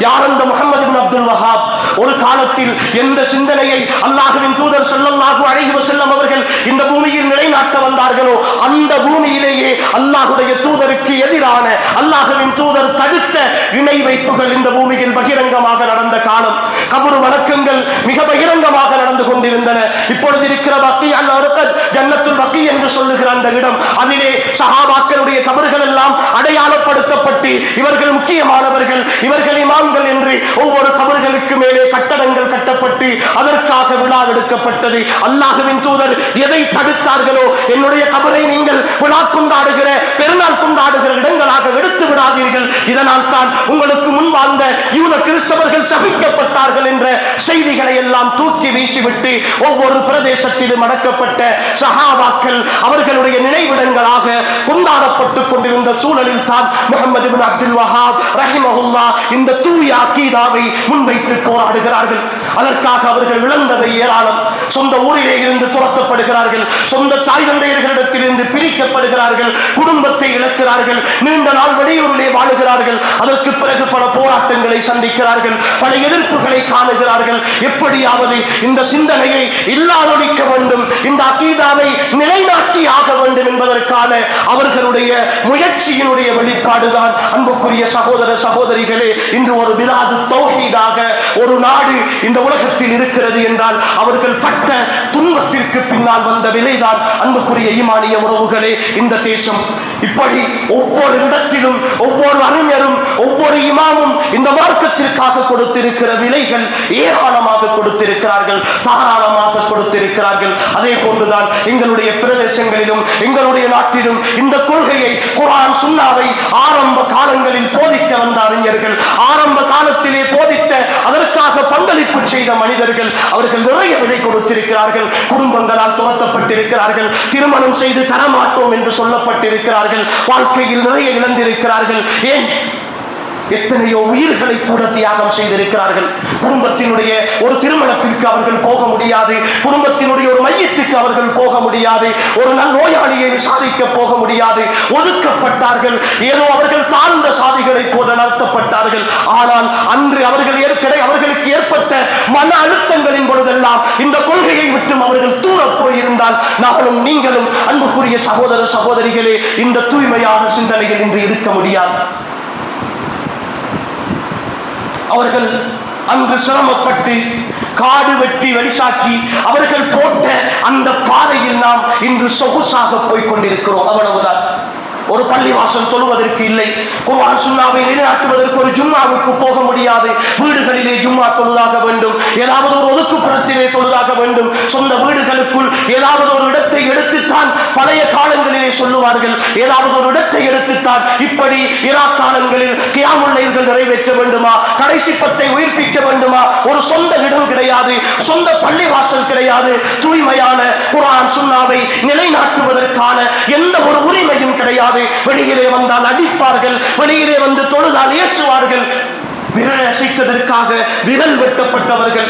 யார் அந்த முஹம்மது இப்னு அப்துல் வஹாப்? ஒரு காலத்தில் எந்த சிந்தனையை அல்லாஹ்வின் தூதர் ஸல்லல்லாஹு அலைஹி வஸல்லம் அவர்கள் இந்த பூமியில் நிலைநாட்ட வந்தார்களோ அந்த பூமியிலேயே அல்லாஹ்வுடைய தூதருக்கு எதிரான, அல்லாஹ்வின் தூதர் தடுத்த இணை வைப்புகள் இந்த பூமியில் பகிரங்கமாக நடந்த காலம். கபர் வணக்கங்கள் மிக பகிரங்கமாக நடந்து கொண்டிருந்தன. இப்பொழுது இருக்கிற பக்கி அல்-அர்கத், ஜன்னத்துல் பக்கி என்று சொல்லுகிற அந்த இடம், அதிலே சஹாபாக்களுடைய கபர்கள் எல்லாம் அடையாளப்படுத்தப்பட்டு இவர்கள் முக்கியமானவர்கள், இவர்கள் இமாம்கள் என்று ஒவ்வொரு கபர்களுக்கு மேலே கட்டடங்கள் கட்டப்பட்டு அதற்காக விழா எடுக்கப்பட்டது. அல்லாஹ்வின் தூதர் எதை தடுத்தார்களோ, என்னுடைய கபரை நீங்கள் விழா கொண்டாடுகிற, பெருநாள் கொண்டாடுகிற இடங்களாக எடுத்து விடாதீர்கள், இதனால் தான் உங்களுக்கு முன் வாழ்ந்த யூத கிறிஸ்தவர்கள் சபிக்கப்பட்டார்கள் என்ற செய்திகளை எல்லாம் தூக்கி வீசிவிட்டு ஒவ்வொரு பிரதேசத்திலும் அடக்கப்பட்ட சஹாபாக்கள் அவர்களுடைய நினைவிடங்களாக கொண்டாடப்பட்டுக் கொண்டிருந்த சூழலில் தான் முஹம்மது இப்னு அப்துல் வஹாப் ரஹிமஹுல்லாஹ் இந்த தூய அகீதாவை முன்வைத்து போராடுகிறார்கள். அதற்காக அவர்கள் இழந்தவை ஏராளம். சொந்த ஊரிலே இருந்து துரத்தப்படுகிறார்கள், சொந்த தாய் தந்தையர்களிடத்தில் இருந்து பிரிக்கப்படுகிறார்கள், குடும்பத்தை இழக்கிறார்கள், நீண்ட நாள் வெளியூரிலே வாழுகிறார்கள். அதற்கு பிறகு பல போராட்டங்களை சந்திக்கிறார்கள், பல எதிர்ப்புகளை காணுகிறார்கள். எப்படியாவது இந்த சிந்தனையை இல்லாதொழிக்க வேண்டும், இந்த அகீதாவை நிலைநாட்டி ஆக வேண்டும் என்பதற்கான அவர்களுடைய முயற்சியினுடைய வெளிப்பாடுதான் அன்புக்குரிய சகோதர சகோதரிகளே இன்று ஒரு பிலாது தௌஹீதாக ஒரு நாடு இந்த உலகத்தில் இருக்கிறது என்றால் அவர்கள் பட்ட துன்பத்திற்கு பின்னால் வந்த விலைதான் அன்புக்குரிய ஈமானிய உறவுகளே இந்த தேசம். இப்படி ஒவ்வொரு இடத்திலும் ஒவ்வொரு அறிஞரும் ஒவ்வொரு இமாமும் இந்த மார்க்கத்திற்காக கொடுத்திருக்கிற விலைகள் ஏராளமாக கொடுத்திருக்கிறார்கள், தாராளமாக கொடுத்திருக்கிறார்கள். அதே போன்றுதான் எங்களுடைய பிரதேசங்களிலும் எங்களுடைய நாட்டிலும் இந்த கொள்கையை, குர்ஆன் சுன்னாவை ஆரம்ப காலங்களில் போதிக்க வந்த அறிஞர்கள், ஆரம்ப காலத்திலே போதித்த அதற்காக பங்களிப்பு செய்த மனிதர்கள் அவர்கள் நிறைய விலை கொடுத்திருக்கிறார்கள். குடும்பங்களால் துரத்தப்பட்டிருக்கிறார்கள், திருமணம் செய்து தரமாட்டோம் என்று சொல்லப்பட்டிருக்கிறார்கள், வாழ்க்கையில் நிறைய இழந்திருக்கிறார்கள். ஏன்? எத்தனையோ உயிர்களை கூட தியாகம் செய்திருக்கிறார்கள். குடும்பத்தினுடைய ஒரு திருமணத்திற்கு அவர்கள் போக முடியாது, குடும்பத்தினுடைய ஒரு மையத்துக்கு அவர்கள் போக முடியாது, ஒரு நோயாளியை விசாரிக்க போக முடியாது, ஒதுக்கப்பட்டார்கள். ஏதோ அவர்கள் தாழ்ந்த சாதிகளை போல நடத்தப்பட்டார்கள். ஆனால் அன்று அவர்களுக்கு ஏற்பட்ட மன அழுத்தங்களின் பொழுதெல்லாம் இந்த கொள்கையை விட்டு அவர்கள் தூர போயிருந்தால் நானும் நீங்களும் அன்புக்குரிய சகோதர சகோதரிகளே இந்த தூய்மையான சிந்தனையில் இன்று இருக்க முடியாது. அவர்கள் அங்கு சிரமப்பட்டு காடு வெட்டி வழிசாக்கி அவர்கள் போட்ட அந்த பாதையில் நாம் இன்று சொகுசாக போய் கொண்டிருக்கிறோம். அவ்வளவுதான். ஒரு பள்ளிவாசல் தொழுவதற்கு இல்லை, குர்ஆன் சுன்னாவை நிலைநாட்டுவதற்கு ஒரு ஜும்மாவுக்கு போக முடியாது. வீடுகளிலே ஜும்மா தொழுதாக வேண்டும், ஏதாவது ஒரு ஒதுக்குப்புறத்திலே தொழுதாக வேண்டும். சொந்த வீடுகளுக்குள் ஏதாவது ஒரு இடத்தை எடுத்துத்தான் பழைய காலங்களிலே சொல்லுவார்கள், ஏதாவது ஒரு இடத்தை எடுத்துத்தான் இப்படி ஈராக் காலங்களில் கியாமுல் லைல்கள் நிறைவேற்ற வேண்டுமா, கடைசி பத்தை உயிர்ப்பிக்க வேண்டுமா, ஒரு சொந்த இடம் கிடையாது, சொந்த பள்ளிவாசல் கிடையாது. தூய்மையான குர்ஆன் சுன்னாவை நிலைநாட்டுவதற்கான எந்த ஒரு உரிமையும் கிடையாது. வெளியிலே வந்தால் அடிப்பார்கள், வெளியிலே வந்து தொழுதால் ஏசுவார்கள். விரல் அசைத்ததற்காக விரல் வெட்டப்பட்டவர்கள்,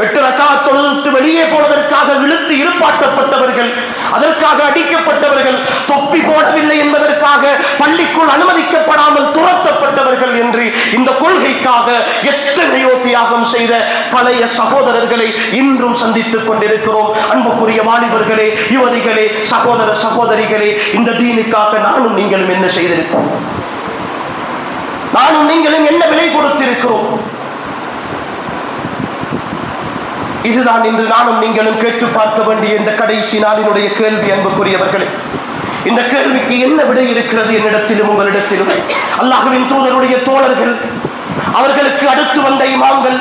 8 ரக்காத் தொழுது வெளியே போவதற்காக இழுத்து இருப்பாட்டப்பட்டவர்கள், அதற்காக அடிக்கப்பட்டவர்கள், தொப்பி போடவில்லை என்பதற்காக பள்ளிக்குள் அனுமதிக்கப்படாமல் துரத்தப்பட்டவர்கள் என்று இந்த கொள்கைக்காக எத்தனையோ தியாகம் செய்த பழைய சகோதரர்களை இன்றும் சந்தித்துக் கொண்டிருக்கிறோம். அன்புக்குரிய வாலிபர்களே, யுவதிகளே, சகோதர சகோதரிகளே, இந்த தீனுக்காக நானும் நீங்களும் என்ன செய்திருக்கிறோம்? நானும் நீங்களும் என்ன விலை கொடுத்திருக்கிறோம்? இதுதான் இன்று நானும் நீங்களும் கேட்டு பார்க்க வேண்டிய இந்த கடைசி நாளினுடைய கேள்வி. அன்புக்குரியவர்களே, இந்த கேள்விக்கு என்ன விடை இருக்கிறது என்னிடத்திலும் உங்களிடத்திலும்? அல்லாஹ்வின் தூதருடைய தோழர்கள், அவர்களுக்கு அடுத்து வந்த இமாம்கள்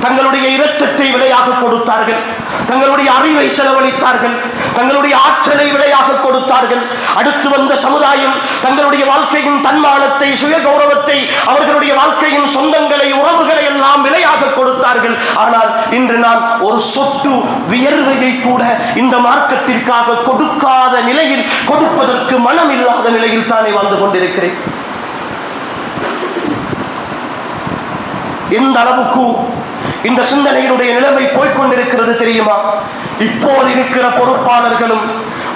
தங்களுடைய இரத்தத்தை விலையாக கொடுத்தார்கள், தங்களுடைய அறிவை செலவழித்தார்கள், தங்களுடைய ஆற்றலை விலையாக கொடுத்தார்கள். அடுத்து வந்த சமுதாயம் தங்களுடைய வாழ்க்கையின் தன்மானத்தை, சுய கௌரவத்தை, அவர்களுடைய வாழ்க்கையின் சொந்தங்களை, உறவுகளை எல்லாம் விலையாக கொடுத்தார்கள். ஆனால் இன்று நான் ஒரு சொட்டு வியர்வையை கூட இந்த மார்க்கத்திற்காக கொடுக்காத நிலையில், கொடுப்பதற்கு மனம் இல்லாத நிலையில் தானே வாழ்ந்து கொண்டிருக்கிறேன். எந்த அளவுக்கு இந்த சிந்தனையினுடைய நிலைமை போய்கொண்டிருக்கிறது தெரியுமா? இப்போது இருக்கிற பொறுப்பாளர்களும்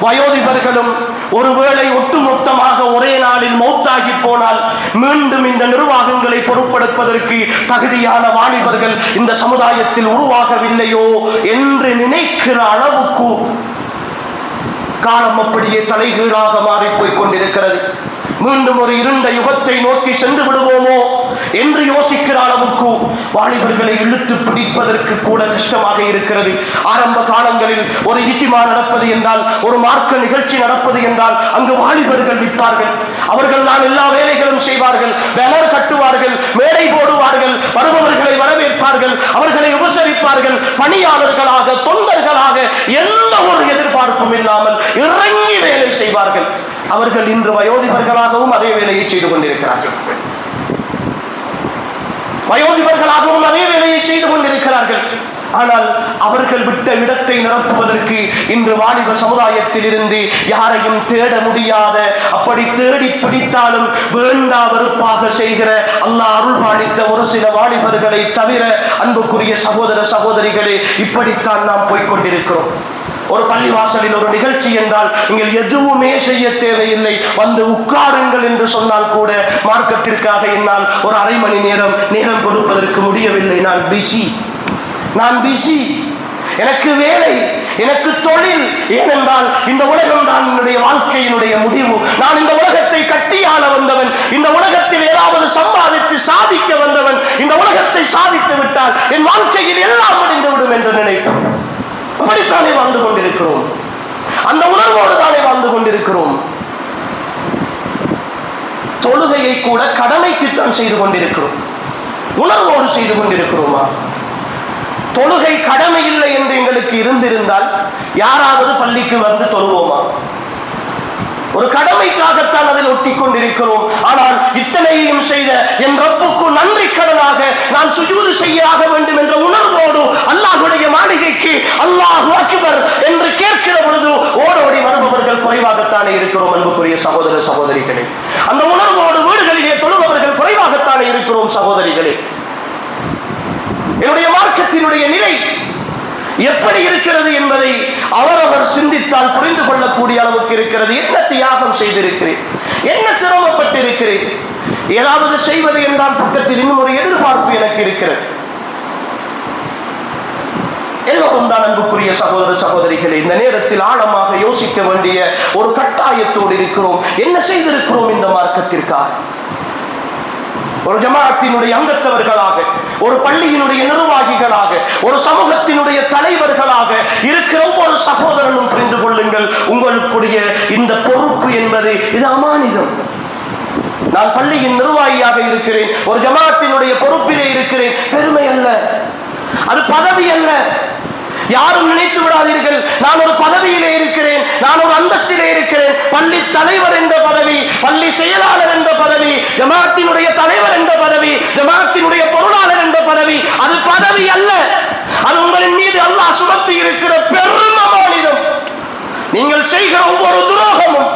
வயோதிபர்களும் ஒருவேளை ஒட்டுமொத்தமாக ஒரே நாளில் மௌத்தாகி போனால் மீண்டும் இந்த நிர்வாகங்களை பொறுப்பெடுப்பதற்கு தகுதியான வாலிபர்கள் இந்த சமுதாயத்தில் உருவாகவில்லையோ என்று நினைக்கிற அளவுக்கு காலம் அப்படியே தலைகீழாக மாறி போய் கொண்டிருக்கிறது. மீண்டும் ஒரு இருண்ட யுகத்தை நோக்கி சென்று விடுவோமோ என்று யோசிக்கிற அளவுக்கு வாலிபர்களை இழுத்து பிடிப்பதற்கு கூட கஷ்டமாக இருக்கிறது. ஆரம்ப காலங்களில் ஒரு இஜ்திமா நடப்பது என்றால், ஒரு மார்க்க நிகழ்ச்சி நடப்பது என்றால் அங்கு வாலிபர்கள் நிற்பார்கள். அவர்கள் தான் எல்லா வேலைகளும் செய்வார்கள், பேனர் கட்டுவார்கள், மேடை போடுவார்கள், வருபவர்களை வரவேற்பார்கள், அவர்களை உபசரிப்பார்கள். பணியாளர்களாக, தொண்டர்களாக எந்த ஒரு எதிர்பார்ப்பும் இல்லாமல் இறங்கி வேலை செய்வார்கள். அவர்கள் இன்று வயோதிபர்களாகவும் அதே வேலையை செய்து கொண்டிருக்கிறார்கள். வயோதிபர்களாகவும் அதே வேலையை செய்து கொண்டிருக்கிறார்கள். ஆனால் அவர்கள் விட்ட இடத்தை நிரப்புவதற்கு இன்று வாலிப சமுதாயத்தில் இருந்து யாரையும் தேட முடியாத, அப்படி தேடி பிடித்தாலும் வேண்டா வெறுப்பாக செய்கிற அல்லாஹ் அருள் பாலித்த ஒரு சில வாலிபர்களை தவிர, அன்புக்குரிய சகோதர சகோதரிகளே, இப்படித்தான் நாம் போய்கொண்டிருக்கிறோம். ஒரு பள்ளிவாசலில் ஒரு நிகழ்ச்சி என்றால் நீங்கள் எதுவுமே செய்ய தேவையில்லை, வந்து உட்காருங்கள் என்று சொன்னால் கூட மார்க்கத்திற்காக என்னால் ஒரு அரை மணி நேரம் கொடுப்பதற்கு முடியவில்லை. நான் பிஸி, எனக்கு வேலை, எனக்கு தொழில். ஏனென்றால் இந்த உலகம் தான் என்னுடைய வாழ்க்கையினுடைய முடிவு. நான் இந்த உலகத்தை கட்டியாள வந்தவன், இந்த உலகத்தில் ஏதாவது சம்பாதித்து சாதிக்க வந்தவன். இந்த உலகத்தை சாதித்து விட்டால் என் வாழ்க்கையில் எல்லாம் முடிந்துவிடும் என்று நினைத்தோம். அப்படித்தானே வாழ்ந்து கொண்டிருக்கிறோம், அந்த உணர்வோடு தானே வாழ்ந்து கொண்டிருக்கிறோம். தொழுகையை கூட கடமைக்குத்தான் செய்து கொண்டிருக்கிறோம், உணர்வோடு செய்து கொண்டிருக்கிறோமா? தொழுகை கடமை இல்லை என்று எங்களுக்கு இருந்திருந்தால் யாராவது பள்ளிக்கு வந்து தொழுவோமா? ஒரு கடமைக்காகத்தான் அதில் ஒட்டி கொண்டிருக்கிறோம். ஆனால் இத்தனையையும் செய்த என் ரப்புக்கு நன்றி கடனாக நான் சுஜூது செய்ய ஆக வேண்டும் என்ற உணர்வோடு அல்லாஹ்வுடைய மாளிகைக்கு அல்லாஹு அக்பர் என்று கேட்கிற பொழுது ஓடோடி வருபவர்கள் குறைவாகத்தானே இருக்கிறோம். அன்புக்குரிய சகோதர சகோதரிகளே, அந்த உணர்வோடு வீடுகளிலே தொழுபவர்கள் குறைவாகத்தானே இருக்கிறோம். சகோதரிகளே, என்னுடைய மார்க்கத்தினுடைய நிலை எப்படி இருக்கிறது என்பதை அவரவர் சிந்தித்தால் புரிந்து கொள்ளக்கூடிய அளவுக்கு இருக்கிறது. என்ன தியாகம் செய்திருக்கிறேன், என்ன சிரமப்பட்டு இருக்கிறேன். ஏதாவது செய்வது என்றால் பக்கத்தில் இன்னும் ஒரு எதிர்பார்ப்பு எனக்கு இருக்கிறது. எல்லோரும் தான் அன்புக்குரிய சகோதர சகோதரிகளை இந்த நேரத்தில் ஆழமாக யோசிக்க வேண்டிய ஒரு கட்டாயத்தோடு இருக்கிறோம். என்ன செய்திருக்கிறோம் இந்த மார்க்கத்திற்காக? ஒரு ஜமாஅத்தினுடைய அங்கத்தவர்களாக, ஒரு பள்ளியினுடைய நிர்வாகிகளாக, ஒரு சமூகத்தினுடைய தலைவர்களாக இருக்கிற ஒவ்வொரு சகோதரனும் புரிந்து கொள்ளுங்கள், உங்களுக்குடைய இந்த பொறுப்பு என்பது இது அமானிதம். நான் பள்ளியின் நிர்வாகியாக இருக்கிறேன், ஒரு ஜமாஅத்தினுடைய பொறுப்பிலே இருக்கிறேன், பெருமை அல்ல, அது பதவி அல்ல. யாரும் நினைத்து விடாதீர்கள் நான் ஒரு பதவியிலே இருக்கிறேன், நான் ஒரு அந்தஸ்திலே இருக்கிறேன். பள்ளி தலைவர் என்ற பதவி, பள்ளி செயலாளர் என்ற பதவி, ஜமாஅத்தினுடைய தலைவர் என்ற பதவி, ஜமாஅத்தினுடைய பொருளாளர் என்ற பதவி, அது பதவி அல்ல. அது உங்களின் மீது அல்லாஹ் சுமத்தி இருக்கிற பெரும் அமானிதம். நீங்கள் செய்கிற ஒவ்வொரு துரோகமும்,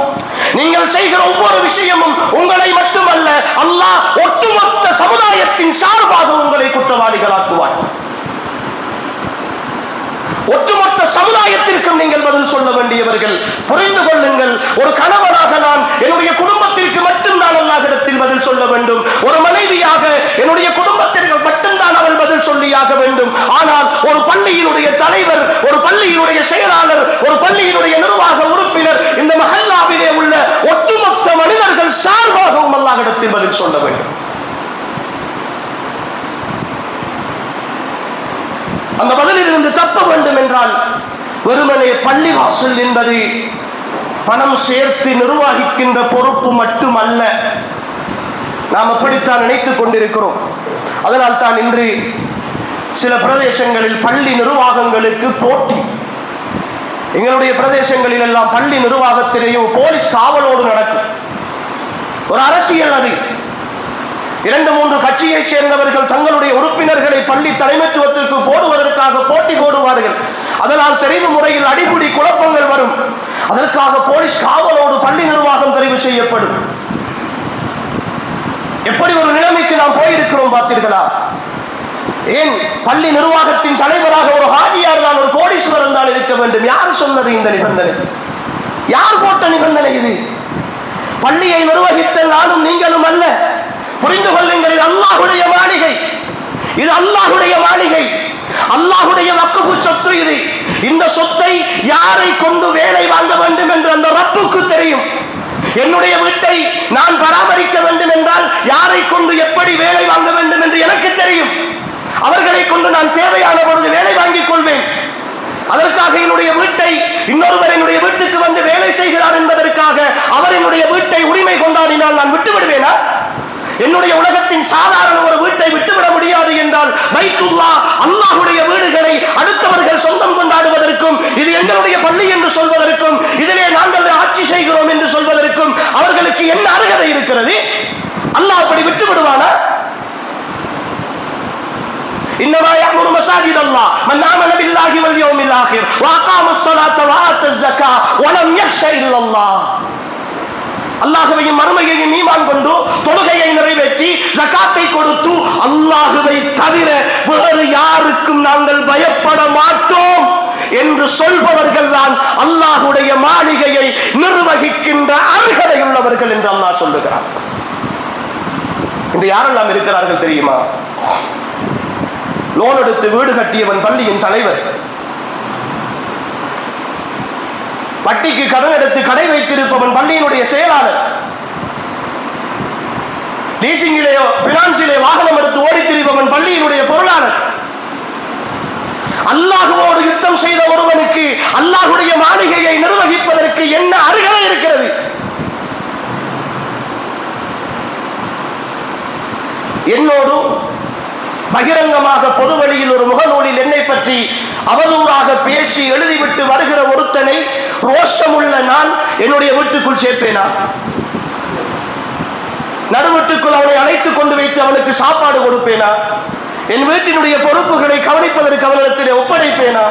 நீங்கள் செய்கிற ஒவ்வொரு விஷயமும் உங்களை மட்டுமல்ல, அல்லாஹ் ஒட்டுமொத்த சமுதாயத்தின் சார்பாக உங்களை குற்றவாளிகளாக்குவார். ஒட்டுமொத்த சமுதாயத்திற்கும் நீங்கள் பதில் சொல்ல வேண்டியவர்கள். புரிந்து கொள்ளுங்கள், ஒரு கணவனாக நான் என்னுடைய குடும்பத்திற்கு மட்டும்தான் அல்லாஹ்விடத்தில் பதில் சொல்ல வேண்டும். ஒரு மனைவியாக என்னுடைய குடும்பத்திற்கு மட்டும்தான் அவள் பதில் சொல்லியாக வேண்டும். ஆனால் ஒரு பள்ளியினுடைய தலைவர், ஒரு பள்ளியினுடைய செயலாளர், ஒரு பள்ளியினுடைய நிர்வாக உறுப்பினர், இந்த மஹல்லாவிலே உள்ள ஒட்டுமொத்த மனிதர்கள் சார்பாகவும் அல்லாஹ்விடத்தில் பதில் சொல்ல வேண்டும். அந்த பதிலில் இருந்து தப்ப வேண்டும் என்றால் வெறுமனே பள்ளிவாசல் என்பது பணம் சேர்த்து நிர்வகிக்கின்ற பொறுப்பு மட்டுமல்ல. நாம் அப்படித்தான் நினைத்துக் கொண்டிருக்கிறோம். அதனால் தான் இன்று சில பிரதேசங்களில் பள்ளி நிர்வாகங்களுக்கு போட்டி. எங்களுடைய பிரதேசங்களில் எல்லாம் பள்ளி நிர்வாகத்திலேயும் போலீஸ் காவலோடு நடக்கும். ஒரு அரசியல் அது. 2-3 கட்சியைச் சேர்ந்தவர்கள் தங்களுடைய உறுப்பினர்களை பள்ளி தலைமைத்துவத்திற்கு போடுவதற்காக போட்டி போடுவார்கள். அதனால் தெரிவு முறையில் அடிப்படை குழப்பங்கள் வரும். அதற்காக போலீஸ் காவலோடு பள்ளி நிர்வாகம் தெரிவு செய்யப்படும். எப்படி ஒரு நிலைமைக்கு நாம் போயிருக்கிறோம் பார்த்தீர்களா? ஏன் பள்ளி நிர்வாகத்தின் தலைவராக ஒரு ஹாஜியார் தான், ஒரு கோடீஸ்வரன் தான் இருக்க வேண்டும்? யார் சொன்னது இந்த நிபந்தனை? யார் போட்ட நிபந்தனை இது? பள்ளியை நிர்வகித்த நானும் நீங்களும் அல்ல. புரிந்து கொள்ளுங்கள், இது அல்லாஹ்வுடைய மாளிகை, இது அல்லாஹ்வுடைய மாளிகை, அல்லாஹ்வுடைய வக்ஃபு சொத்து இது. இந்த சொத்தை யாரை கொண்டு வேலை வாங்க வேண்டும் என்று அந்த ரப்புக்கு தெரியும். என்னுடைய வீட்டை நான் பராமரிக்க வேண்டும் என்றால் யாரை கொண்டு எப்படி வேலை வாங்க வேண்டும் என்று எனக்கு தெரியும். அவர்களை கொண்டு நான் தேவையான பொழுது வேலை வாங்கிக் கொள்வேன். அதற்காக என்னுடைய வீட்டை இன்னொருவர் என்னுடைய வீட்டுக்கு வந்து வேலை செய்கிறார் என்பதற்காக அவர் என்னுடைய வீட்டை உரிமை கொண்டாடினால் நான் விட்டு விடுவேனா? என்னுடைய உலகத்தின் சாதாரண ஒரு வீட்டை விட்டுவிட முடியாது என்றால் பைத்துல்லாஹ், அல்லாஹ்வுடைய வீடுகளை அடுத்தவர்கள் சொந்தம் கொண்டாடுவதற்கும், இது எங்களுடைய பள்ளி என்று சொல்வதற்கும், இதிலே நாங்கள் ஆட்சி செய்கிறோம் என்று சொல்வதற்கும் அவர்களுக்கு என்ன அருகதை இருக்கிறது? அல்லாஹ் அப்படி விட்டு விடுவானா? இன்னமா يأمر مساجد الله من آمن بالله واليوم الآخر وأقام الصلاة وآتى الزكاة ولم يخش إلا الله. அல்லாஹ்வையும் மறுமையையும் ஈமான் கொண்டு தொழுகையை நிறைவேற்றி ஜகாத்தை கொடுத்து அல்லாஹ்வை தவிர வேறு யாருக்கும் நாங்கள் பயப்பட மாட்டோம் என்று சொல்பவர்கள் தான் அல்லாஹ்வுடைய மாளிகையை நிர்வகிக்கின்ற அருகதை உள்ளவர்கள் என்று அல்லாஹ் சொல்லுகிறார். இன்று யாரெல்லாம் இருக்கிறார்கள் தெரியுமா? லோன் எடுத்து வீடு கட்டியவன் பள்ளியின் தலைவர், வட்டிக்கு கடன் எடுத்து கடை வைத்திருப்பவன் பள்ளியினுடைய செயலாளர், லீசிங்கிலே பினான்சிலே வாகனம் எடுத்து ஓடி திரிபவன் பள்ளியினுடைய பொருளாளர். அல்லாஹ்வோடு யுத்தம் செய்த ஒருவனுக்கு அல்லாஹ்வுடைய மாளிகையை நிர்வகிப்பதற்கு என்ன அருகதை இருக்கிறது? என்னோடு பகிரங்கமாக பொது வழியில் ஒரு முகநூலில் என்னை பற்றி அவதூறாக பேசி எழுதிவிட்டு வருகிற ஒருத்தனை ரோஷமுள்ள நான் என்னுடைய வீட்டுக்குள் சேர்ப்பேனா? நடுவீட்டுக்குள் அவனை அழைத்துக் கொண்டு வைத்து அவனுக்கு சாப்பாடு கொடுப்பேனா? என் வீட்டினுடைய பொறுப்புகளை கவனிப்பதற்கு அவனிடத்திலே ஒப்படைப்பேனா?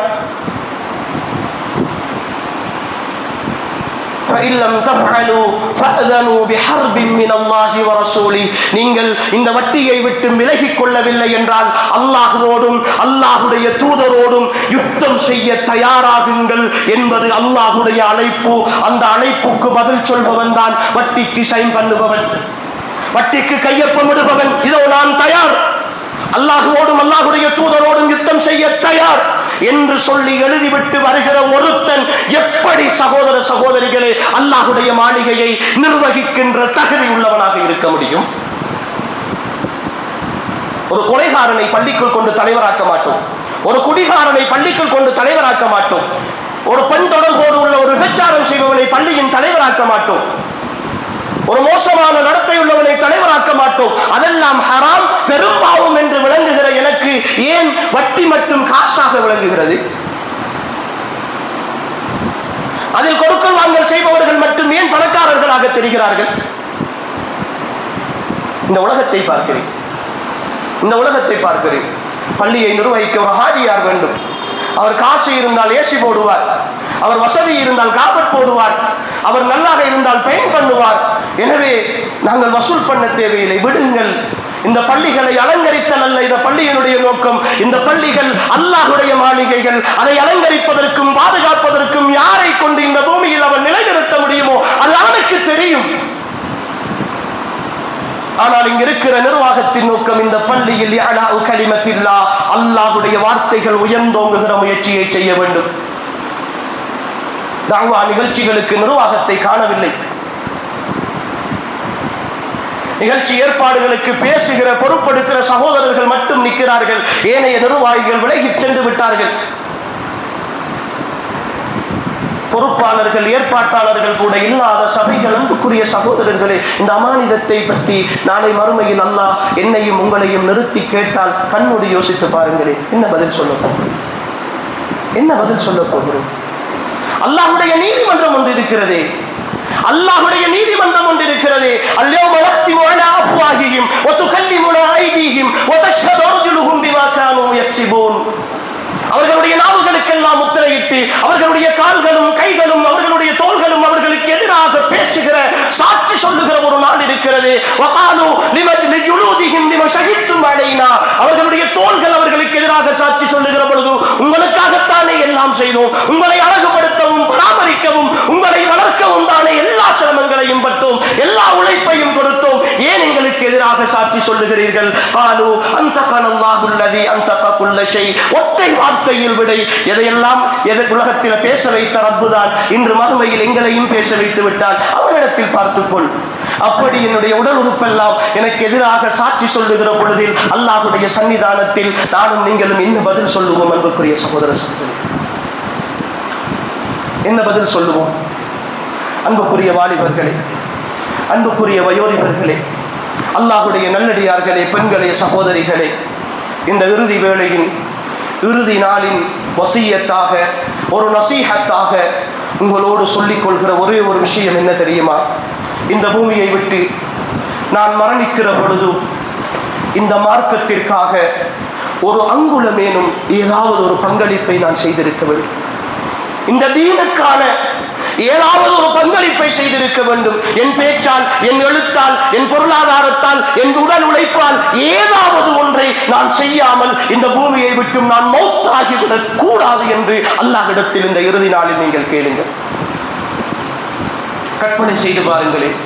நீங்கள் இந்த வட்டியை விட்டு விலகிக் கொள்ளவில்லை என்றால் அல்லாஹ்வோடும் அல்லாஹ்வுடைய தூதரோடும் யுத்தம் செய்ய தயாராகுங்கள் என்பது அல்லாஹ்வுடைய அழைப்பு. அந்த அழைப்புக்கு பதில் சொல்பவன் தான் வட்டிக்கு சைன் பண்ணுபவன், வட்டிக்கு கையொப்பமிடுபவன். இதோ நான் தயார், அல்லாஹ்வோடும் அல்லாஹ்வுடைய தூதரோடும் யுத்தம் செய்ய தயார் என்று சொல்லி எழுதிவிட்டு வருகிற ஒருத்தன் எப்படி சகோதர சகோதரிகளே அல்லாஹ்வுடைய மாளிகையை நிர்வகிக்கின்ற தகுதி உள்ளவனாக இருக்க முடியும்? ஒரு கொலைகாரனை பள்ளிக்குள் கொண்டு தலைவராக்க மாட்டோம். ஒரு குடிகாரனை பள்ளிக்குள் கொண்டு தலைவராக்க மாட்டோம். ஒரு பெண் தொடர்போடு உள்ள ஒரு விபச்சாரம் செய்பவனை பள்ளியின் தலைவராக்க மாட்டோம். ஒரு மோசமான நடத்தை உள்ளவனை தலைவராக்க மாட்டோம். அதெல்லாம் ஹராம், பெரும்பாவம் என்று விளங்குகிற எனக்கு ஏன் வட்டி மட்டும் காசாக விளங்குகிறது? அதில் கொடுக்கல் வாங்கல் செய்பவர்கள் மட்டும் ஏன் பணக்காரர்களாக தெரிகிறார்கள்? இந்த உலகத்தை பார்க்கிறேன், இந்த உலகத்தை பார்க்கிறேன். பள்ளியை நிர்வகிக்க ஒரு ஹாஜியார் வேண்டும். அவர் காசு இருந்தால் ஏசி போடுவார், அவர் வசதி இருந்தால் காபட் போடுவார், அவர் நல்லாக இருந்தால் பெயிண்ட் பண்ணுவார். எனவே நாங்கள் வசூல் பண்ண தேவையில்லை, விடுங்கள். இந்த பள்ளிகளை அலங்கரித்தல் அல்ல இந்த பள்ளியினுடைய நோக்கம். இந்த பள்ளிகள் அல்லாஹ்வுடைய மாளிகைகள். அதை அலங்கரிப்பதற்கும் பாதுகாப்பதற்கும் யாரை கொண்டு இந்த பூமியில் அவன் நிலைநிறுத்த முடியுமோ அது அவனுக்கு தெரியும். ஆனால் இங்க இருக்கிற நிர்வாகத்தின் நோக்கம் இந்த பள்ளியில் அல்லாஹ்வுடைய வார்த்தைகள் உயர்ந்தோங்குகிற முயற்சியை செய்ய வேண்டும். தாவா நிகழ்ச்சிகளுக்கு நிர்வாகத்தை காணவில்லை. நிகழ்ச்சி ஏற்பாடுகளுக்கு பேசுகிற பொறுப்பெடுக்கிற சகோதரர்கள் மட்டும் நிற்கிறார்கள். ஏனைய நிர்வாகிகள் விலகி சென்று விட்டார்கள். பொறுப்பாளர்கள் ஏற்பாட்டாளர்கள் கூட இல்லாத சபைகள். அன்புக்குரிய சகோதரர்களே, இந்த அமானிதத்தை பற்றி நாளை மறுமையில் அல்லாஹ் என்னையும் உங்களையும் நிறுத்தி கேட்டால் கண்மூடி யோசித்து பாருங்களேன், என்ன பதில் சொல்ல போகிறோம்? என்ன பதில் சொல்ல போகிறோம்? அல்லாஹ்வுடைய நீதிமன்றம் ஒன்று இருக்கிறதே, அல்லாஹ்வுடைய நீதிமன்றம் ஒன்று இருக்கிறதே. அல்யௌம நஹ்திமு அலா அஃப்வாஹிஹிம் வ துகல்லிமுனா ஐதீஹிம் வ தஷ்ஹது அர்ஜுலுஹும் பிமா கானூ யக்ஸிபூன். அவர்களுடைய நாவுகளுக்கெல்லாம் முத்திரையிட்டு அவர்களுடைய கால்களும் கைகளும் அவர்களுடைய தோள்களும் அவர்களுக்கு எதிராக பேசுகிற சாட்சி சொல்லுகிற ஒரு நாள் இருக்கிறது. வகாலு லிஜுலூதிஹிம் லிமா ஷஹித்தும் அலைனா. அவர்களுடைய தோள்கள் அவர்களுக்கு எதிராக சாட்சி சொல்லுகிற பொழுது, உங்களுக்காகத்தானே எல்லாம் செய்தோம், உங்களை அழகுபடுத்தவும் பராமரிக்கவும் உங்களை வளர்க்கவும் தானே எல்லா சிரமங்களையும் பட்டோம், எல்லா உழைப்பையும் கொடுத்தோம், ஏன் எங்களுக்கு எதிராக சாட்சி சொல்லுகிறீர்கள்? காலு அன்தகனல்லாஹு அல்லதி அன்தக குல்ல ஷை. ஒற்றை வார்த்தையில் விடை. எதையெல்லாம் உலகத்தில் பேச வைத்த ரப்புதான் இன்று மறுமையில் எங்களையும் பேச வைத்து விட்டான். அவனிடத்தில் பார்த்துக்கொள். அப்படி என்னுடைய உடல் உறுப்பெல்லாம் எனக்கு எதிராக சாட்சி சொல்லுகிற பொழுதில் அல்லாஹ்வுடைய சன்னிதானத்தில் நானும் நீங்களும் என்ன பதில் சொல்லுவோம்? அன்புக்குரிய சகோதர சகோதரி, என்ன பதில் சொல்லுவோம்? அன்புக்குரிய வாலிபர்களே, அன்புக்குரிய வயோதிபர்களே, அல்லாஹ்வுடைய நல்லடியார்களே, பெண்களே, சகோதரிகளே, இந்த இறுதி வேளையின் இறுதி நாளின் வசியத்தாக, ஒரு நசீஹத்தாக உங்களோடு சொல்லிக் கொள்கிற ஒரே ஒரு விஷயம் என்ன தெரியுமா? இந்த பூமியை விட்டு நான் மரணிக்கிற பொழுது இந்த மார்க்கத்திற்காக ஒரு அங்குலமேனும் ஏதாவது ஒரு பங்களிப்பை நான் செய்திருக்க வேண்டும். இந்த தீனுக்கான ஏதாவது ஒரு பங்களிப்பை செய்திருக்க வேண்டும். என் பேச்சால், என் எழுத்தால், என் பொருளாதாரத்தால், என் உடல் உழைப்பால் ஏதாவது ஒன்றை நான் செய்யாமல் இந்த பூமியை விட்டு நான் மௌத்தாகிவிடக் கூடாது என்று அல்லாஹ்விடத்தில் இந்த இறுதி நாளில் நீங்கள் கேளுங்கள். கற்பனை செய்து பாருங்களேன்,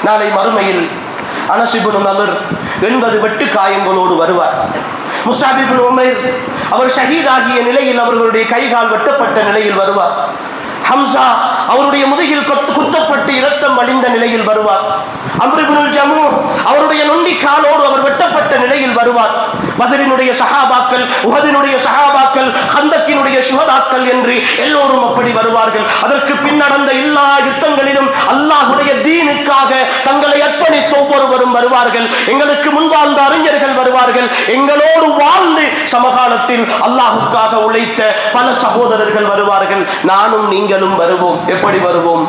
நாளை மறுமையில் அனஸ் இப்னு நதர் 80 வெட்டு காயங்களோடு வருவார். முஸஅப் இப்னு உமைர் அவர் ஷஹீதாகிய நிலையில் அவர்களுடைய கைகால் வெட்டப்பட்ட நிலையில் வருவார். ஹம்சா அவருடைய முதுகில் குத்தப்பட்டு இரத்தம் வடிந்த நிலையில் வருவார். அம்ர் இப்னுல் ஜமூஹ் அவருடைய நொண்டி காலோடு அவர் வெட்டப்பட்ட நிலையில் வருவார். பத்ரினுடைய சஹாபாக்கள், உஹதினுடைய சஹாபாக்கள், கந்தக்கினுடைய சுஹதாக்கள் என்று எல்லோரும் அப்படி வருவார்கள். அதற்கு பின் நடந்த எல்லா யுத்தங்களிலும் அல்லாஹ்வுடைய தீனுக்காக தங்களை அர்ப்பணித்த ஒவ்வொருவரும் வருவார்கள். எங்களுக்கு முன்வாழ்ந்த அறிஞர்கள் வருவார்கள். எங்களோடு வாழ்ந்து சமகாலத்தில் அல்லாஹ்வுக்காக உழைத்த பல சகோதரர்கள் வருவார்கள். நானும் நீங்களும் வருவோம். எப்படி வருவோம்?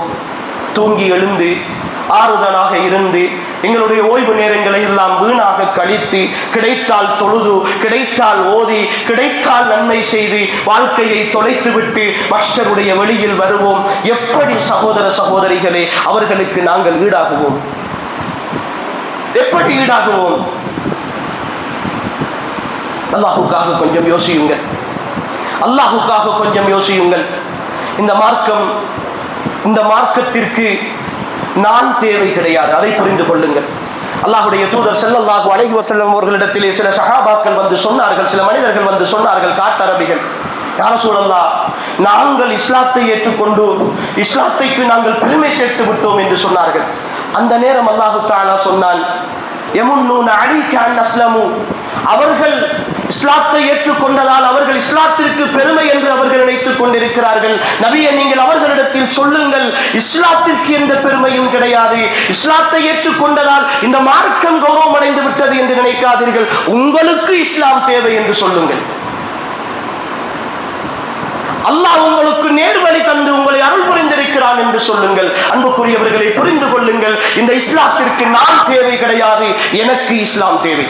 தூங்கி எழுந்து ஆறுதலாக இருந்து எங்களுடைய ஓய்வு நேரங்களை எல்லாம் வீணாக கழித்து, கிடைத்தால் தொழுது, கிடைத்தால் ஓதி, கிடைத்தால் நன்மை செய்து வாழ்க்கையை தொலைத்துவிட்டு மஹ்ஷருடைய வெளியில் வருவோம். எப்படி சகோதர சகோதரிகளே அவர்களுக்கு நாங்கள் ஈடாகுவோம்? எப்படி ஈடாகுவோம்? அல்லாஹ்வுக்காக கொஞ்சம் யோசியுங்கள். அல்லாஹ்வுக்காக கொஞ்சம் யோசியுங்கள். இந்த மார்க்கத்திற்கு நான் தேவை கிடையாது, அதை புரிந்து கொள்ளுங்கள். அல்லாஹ்வுடைய தூதர் ஸல்லல்லாஹு அலைஹி வஸல்லம் அவர்களிடத்திலே சில சஹாபாக்கள் வந்து சொன்னார்கள், சில மனிதர்கள் வந்து சொன்னார்கள், காட்டரபிகள், யா ரசூலல்லாஹ், நாங்கள் இஸ்லாத்தை ஏற்றுக்கொண்டு இஸ்லாத்துக்கு நாங்கள் பெருமை சேர்த்து விட்டோம் என்று சொன்னார்கள். அந்த நேரம் அல்லாஹ் தஆலா சொன்னான், யமுன்னூன அலைக அன் அஸ்லமு, அவர்கள் இஸ்லாத்தை ஏற்றுக்கொண்டதால் அவர்கள் இஸ்லாத்திற்கு பெருமை என்று அவர்கள் நினைத்துக் கொண்டிருக்கிறார்கள். நபியே, நீங்கள் அவர்களிடத்தில் சொல்லுங்கள், இஸ்லாத்திற்கு எந்த பெருமையும் கிடையாது. இஸ்லாத்தை ஏற்றுக்கொண்டதால் இந்த மார்க்கம் கௌரவம் அடைந்து விட்டது என்று நினைக்காதீர்கள். உங்களுக்கு இஸ்லாம் தேவை என்று சொல்லுங்கள். அல்லாஹ் உங்களுக்கு நேர்வழி தந்து உங்களை அருள் புரிந்திருக்கிறான் என்று சொல்லுங்கள். அன்புக்குரியவர்களை புரிந்து கொள்ளுங்கள், இந்த இஸ்லாத்திற்கு நான் தேவை கிடையாது, எனக்கு இஸ்லாம் தேவை.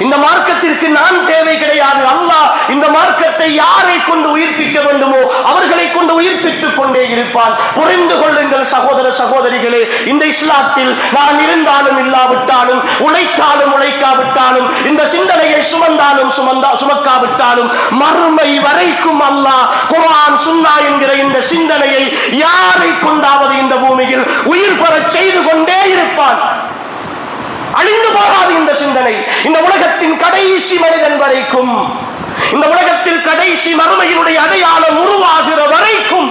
இந்த மார்க்கத்திற்கு நான் தேவை கிடையாது. அல்லாஹ் இந்த மார்க்கத்தை யாரை கொண்டு உயிர்ப்பிக்க வேண்டுமோ அவர்களை கொண்டு உயிர்ப்பித்துக் கொண்டே இருப்பான். புரிந்து கொள்ளுங்கள் சகோதர சகோதரிகளே, இந்த இஸ்லாத்தில் நான் இருந்தாலும் இல்லாவிட்டாலும், உழைத்தாலும் உழைக்காவிட்டாலும், இந்த சிந்தனையை சுமந்தாலும் சுமக்காவிட்டாலும், மறுமை வரைக்கும் அல்லாஹ் குர்ஆன் சுன்னா என்கிற இந்த சிந்தனையை யாரை கொண்டாவது இந்த பூமியில் உயிர் பெறச் செய்து கொண்டே இருப்பான். அழிந்து போகாது இந்த சிந்தனை. இந்த உலகத்தின் கடைசி மனிதன் வரைக்கும், இந்த உலகத்தில் கடைசி மறுமையினுடைய அடையாளம் உருவாகிற வரைக்கும்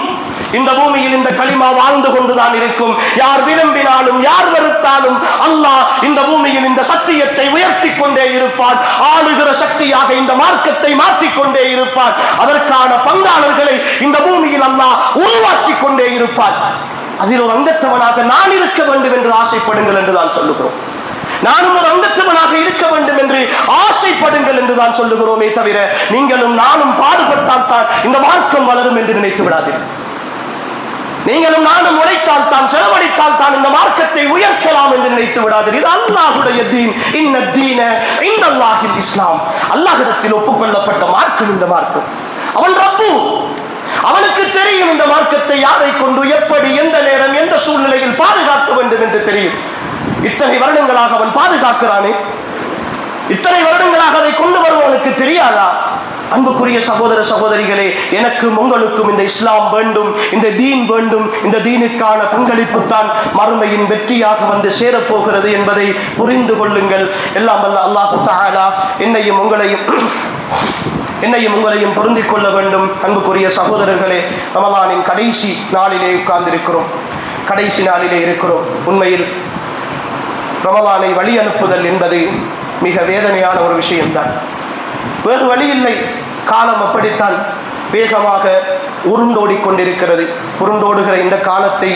இந்த பூமியில் இந்த கலிமா வாழ்ந்து கொண்டுதான் இருக்கும். யார் விரும்பினாலும் யார் வெறுத்தாலும் அல்லாஹ் இந்த பூமியில் இந்த சத்தியத்தை உயர்த்தி கொண்டே இருப்பான். ஆளுகிற சக்தியாக இந்த மார்க்கத்தை மாற்றிக்கொண்டே இருப்பான். அதற்கான பங்காளர்களை இந்த பூமியில் அல்லாஹ் உருவாக்கி கொண்டே இருப்பான். அதில் ஒரு அங்கத்தவனாக நான் இருக்க வேண்டும் என்று ஆசைப்படுங்கள் என்று தான் சொல்லுகிறோம். நானும் ஒரு அங்கத்தவனாக இருக்க வேண்டும் என்று ஆசைப்படுங்கள் என்று தான் சொல்லுகிறோமே தவிர, நீங்களும் நானும் பாடுபட்டால் தான் இந்த மார்க்கம் வளரும் என்று நினைத்து விடாதீர்கள். நீங்களும் நானும் உழைத்தால் தான், செலவழித்தால் தான் இந்த மார்க்கத்தை உயர்த்தலாம் என்று நினைத்து விடாதீர்கள். இது அல்லாஹ்வுடைய தீன். இன்ன தீன இன்னல்லாஹில் இஸ்லாம். அல்லாஹ்விடத்தில் ஒப்புக்கொள்ளப்பட்ட மார்க்கம் இந்த மார்க்கம். அவன் ரப்பு, அவனுக்கு தெரியும் இந்த மார்க்கத்தை யாரை கொண்டு எப்படி எந்த நேரம் எந்த சூழ்நிலையில் பாதுகாக்க வேண்டும் என்று தெரியும். இத்தனை வருடங்களாக அவன் பாதுகாக்கிறானே, இத்தனை வருடங்களாக அதை கொண்டு வருவவனுக்கு தெரியாதா? அன்புக்குரிய சகோதர சகோதரிகளே, எனக்கும் உங்களுக்கும் இந்த இஸ்லாம் வேண்டும், இந்த தீன் வேண்டும். இந்த தீனுக்கான பங்களிப்பு தான் மறுமையின் வெற்றியாக வந்து சேரப்போகிறது என்பதை புரிந்து கொள்ளுங்கள். எல்லாம் வல்ல அல்லாஹ் தஆலா என்னையும் உங்களையும் பொருந்திக் கொள்ள வேண்டும். அன்புக்குரிய சகோதரர்களே, ரமலானின் கடைசி நாளிலே உட்கார்ந்திருக்கிறோம், கடைசி நாளிலே இருக்கிறோம். உண்மையில் ரமலானை வழி அனுப்புதல் என்பது மிக வேதனையான ஒரு விஷயம்தான். வேறு வழி இல்லை. காலம் அப்படித்தான் வேகமாக உருண்டோடி கொண்டிருக்கிறது. உருண்டோடுகிற இந்த காலத்தை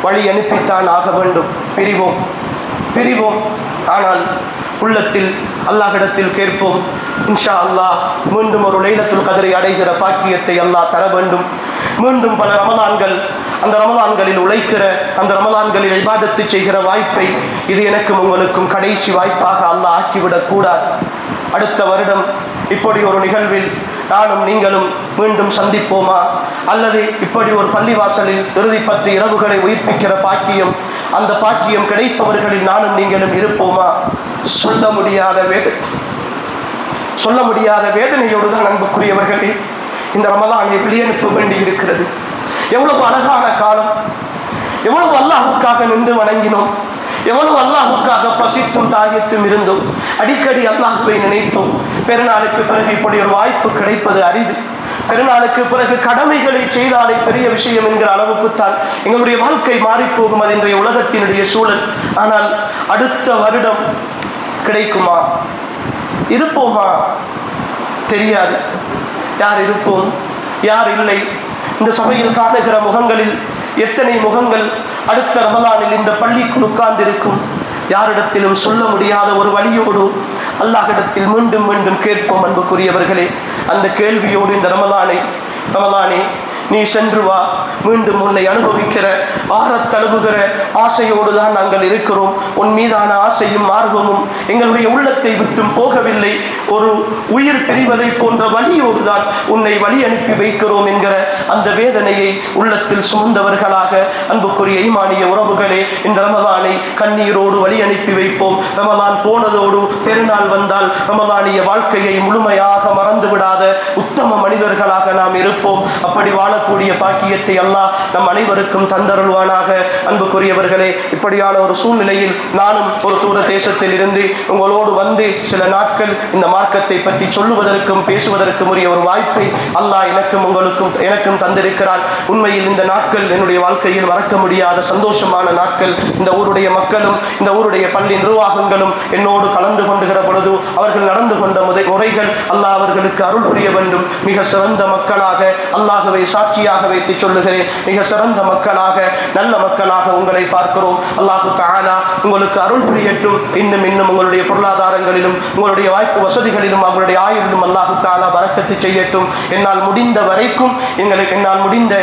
வழி அனுப்பித்தான் ஆக வேண்டும். பிரிவோம். ஆனால் உள்ளத்தில் அல்லாஹ்விடத்தில் கேட்போம், இன்ஷா அல்லாஹ் மீண்டும் ஒரு லைலத்துல் கத்ரை அடைகிற பாக்கியத்தை அல்லாஹ் தர வேண்டும். மீண்டும் பல ரமலான்கள், அந்த ரமலான்களில் உழைக்கிற, அந்த ரமலான்களில் இபாதத்து செய்கிற வாய்ப்பை இது எனக்கும் உங்களுக்கும் கடைசி வாய்ப்பாக அல்லாஹ் ஆக்கிவிடக் கூடாது. அடுத்த வருடம் இப்படி ஒரு நிகழ்வில் நானும் நீங்களும் மீண்டும் சந்திப்போமா? அல்லது இப்படி ஒரு பள்ளிவாசலில் இறுதி 10 இரவுகளை உயிர்ப்பிக்கிற பாக்கியம், அந்த பாக்கியம் கிடைப்பவர்களில் நானும் நீங்களும் இருப்போமா? சொல்ல முடியாத வேதனையோடு தான் அன்புக்குரியவர்களே இந்த ரமலானை வெளியனுப்ப வேண்டி இருக்கிறது. எவ்வளவு அழகான காலம், எவ்வளவு அல்லாஹ்வுக்காக நின்று வணங்கினோம், எவ்வளவு அல்லாஹ்வுக்காக பசித்தும் தாகித்தும் இருந்தோம், அடிக்கடி அல்லாஹ்வை நினைத்தோம். பெருநாளுக்கு பிறகு இப்படி ஒரு வாய்ப்பு கிடைப்பது அரிது. பெருநாளுக்கு பிறகு கடமைகளை செய்தாலே பெரிய விஷயம் என்கிற அளவுக்குத்தான் எங்களுடைய வாழ்க்கை மாறிப்போகும். அது இன்றைய உலகத்தினுடைய சூழல். ஆனால் அடுத்த வருடம் கிடைக்குமா? இருப்போமா? தெரியாது. யார் இருப்போம், யார் இல்லை? இந்த சபையில் காணுகிற முகங்களில் எத்தனை முகங்கள் அடுத்த ரமலானில் இந்த பள்ளிக்குள் உட்கார்ந்திருக்கும்? யாரிடத்திலும் சொல்ல முடியாத ஒரு வழியோடு அல்லாஹ்விடத்தில் மீண்டும் மீண்டும் கேட்போம். அன்புக்குரியவர்களே, அந்த கேள்வியோடு இந்த ரமலானே நீ சென்று வா, மீண்டும் உன்னை அனுபவிக்கிற ஆறத்தழுவுகிற ஆசையோடு தான் நாங்கள் இருக்கிறோம். உன் மீதான ஆசையும் ஆர்வமும் எங்களுடைய உள்ளத்தை விட்டும் போகவில்லை. ஒரு உயிர் பிரிவதை போன்ற வழியோடு தான் உன்னை வழி அனுப்பி வைக்கிறோம் என்கிற அந்த வேதனையை உள்ளத்தில் சுமந்தவர்களாக அன்புக்குரிய ஈமானிய உறவுகளே, இந்த ரமலானை கண்ணீரோடு வழி அனுப்பி வைப்போம். ரமலான் போனதோடு பெருநாள் வந்தால் ரமலானிய வாழ்க்கையை முழுமையாக மறந்து விடாத உத்தம மனிதர்களாக நாம் இருப்போம். அப்படி வாழக்கூடிய பாக்கியத்தை அல்லாஹ் நம் அனைவருக்கும் தந்தருள்வானாக. அன்புக்குரியவர்களே, இப்படியான ஒரு சூழ்நிலையில் நானும் ஒரு தூர தேசத்தில் இருந்து உங்களோடு வந்து சில நாட்கள் இந்த மார்க்கத்தை பற்றி சொல்லுவதற்கும் பேசுவதற்கும் உரிய ஒரு வாய்ப்பை அல்லாஹ் எனக்கும் தந்திருக்கிறான். உண்மையில் இந்த நாட்கள் என்னுடைய வாழ்க்கையில் மறக்க முடியாத சந்தோஷமான நாட்கள். இந்த ஊருடைய மக்களும் இந்த ஊருடைய பள்ளி நிர்வாகங்களும் என்னோடு கலந்து கொண்டுகிற பொழுது அவர்கள் நடந்து கொண்ட முறைகள் அல்லாஹ் அவர்களுக்கு அருள் புரிய வேண்டும். மிக சிறந்த மக்களாக அல்லாஹ்வை சாட்சியாக வைத்து சொல்லுகிறேன், மிக சிறந்த மக்களாக நல்ல மக்களாக உங்களை பார்க்கிறோம். அல்லாஹு தஆலா உங்களுக்கு அருள் புரியட்டும். இன்னும் உங்களுடைய பொருளாதாரங்களிலும் உங்களுடைய வாய்ப்பு வசதிகளிலும் அவருடைய ஆயுளிலும் அல்லாஹு தஆலா பரக்கத்து செய்யட்டும். என்னால் முடிந்த வரைக்கும்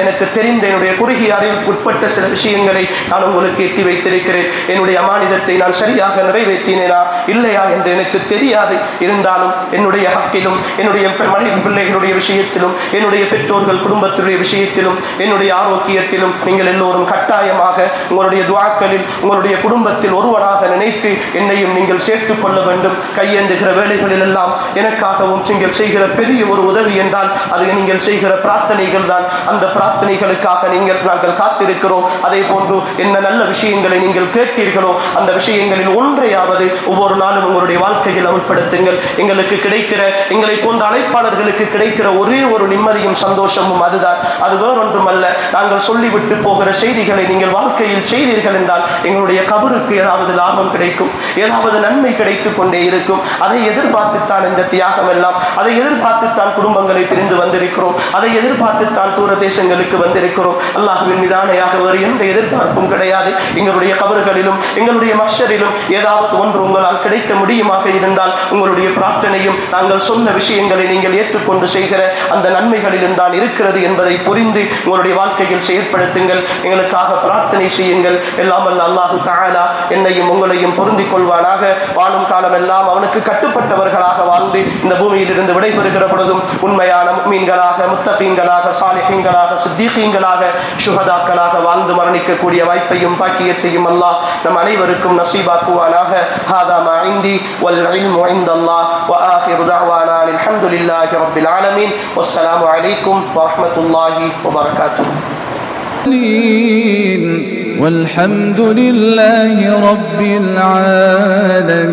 எனக்கு தெரிந்த என்னுடைய குறுகிய அறிவுக்கு உட்பட்ட சில விஷயங்களை நான் உங்களுக்கு எட்டி வைத்திருக்கிறேன். என்னுடைய அமானிதத்தை நான் சரியாக நிறைவேற்றினேனா இல்லையா என்று எனக்கு தெரியாது. இருந்தாலும் என்னுடைய ஹக்கிலும் என்னுடைய மனைவி பிள்ளைகளுடைய விஷயத்திலும் என்னுடைய பெற்றோர்கள் குடும்பத்தினுடைய விஷயத்திலும் என்னுடைய ஆரோக்கியத்திலும் நீங்கள் எல்லோரும் கட்டாயமாக உங்களுடைய துஆக்களில் உங்களுடைய குடும்பத்தில் ஒருவனாக நினைத்து என்னையும் நீங்கள் சேர்த்துக் கொள்ள வேண்டும். கையேந்துகிற வேலைகளில் எல்லாம் எனக்காகவும் நீங்கள் செய்கிற பெரிய ஒரு உதவி என்றால் அது நீங்கள் செய்கிற பிரார்த்தனைகள் தான். அந்த பிரார்த்தனைகளுக்காக நாங்கள் காத்திருக்கிறோம். அதே போன்று என்ன நல்ல விஷயங்களை நீங்கள் கேட்பீர்களோ அந்த விஷயங்களில் ஒன்றையாவது ஒவ்வொரு நாளும் உங்களுடைய வாழ்க்கையில் அமல்படுத்துங்கள். எங்களை போன்ற அழைப்பாளர்களுக்கு கிடைக்கிற ஒரே ஒரு நிம்மதியும் சந்தோஷமும் அதுதான். அது வேறொன்றுமல்ல. நாங்கள் சொல்லிவிட்டு போகிற செய்திகளை நீங்கள் வாழ்க்கையில் செய்தீர்கள் என்றால் எங்களுடைய கபருக்கு ஏதாவது லாபம் கிடைக்கும், ஏதாவது நன்மை கிடைத்துக் கொண்டே இருக்கும். அதை எதிர்பார்த்துத்தான் இந்த தியாகம் எல்லாம், அதை எதிர்பார்த்துத்தான் குடும்பங்களை பிரிந்து வந்திருக்கிறோம், அதை எதிர்பார்த்துத்தான் தூர தேசங்களுக்கு வந்திருக்கிறோம். அல்லாஹ்வின் மீதானையாக வேறு எந்த எதிர்பார்ப்பும் கிடையாது. எங்களுடைய கபறுகளிலும் எங்களுடைய மஹ்ஷரிலும் ஏதாவது ஒன்று உங்களால் கிடைக்க முடியுமாக இருந்தால் உங்களுடைய பிரார்த்தனையும் நாங்கள் சொன்ன விஷயங்களை நீங்கள் ஏற்றுக்கொண்டு செய்கிற அந்த நன்மைகளிலும் தான் இருக்கிறது என்பதை புரிந்து உங்களுடைய வாழ்க்கையில் செயற்படுத்துங்கள். எங்களுக்காக பிரார்த்தனை செய்யுங்கள். எல்லாம் வல்ல அல்லாஹு தஆலா என்னையும் உங்களையும் பொருந்திக் கொள்வானாக. வாழும் காலம் எல்லாம் அவனுக்கு கட்டுப்பட்டவர்களாக வாழ்ந்து இந்த பூமியில் இருந்து விடைபெறுகிற பொழுதும் உண்மையான முஃமின்களாக, முத்தகீன்களாக, சாலிஹீன்களாக, சித்தீகீன்களாக, ஷுஹதாக்களாக வாழ்ந்து மரணிக்கக்கூடிய வாய்ப்பையும் பாக்கியத்தையும் அல்லாஹ் நம் அனைவருக்கும் நசீபாக்குவானாக. ஹாதா மா இந்தி வல் இல்மு இன்தல்லாஹ் வ ஆகிரு தஅவானா அல்ஹம்துலில்லாஹி ரப்பில் ஆலமீன். வஸ்ஸலாமு அலைக்கும் வ ரஹ்மத்துல்லாஹி வ பரகாத்துஹு.
والحمد لله رب العالمين.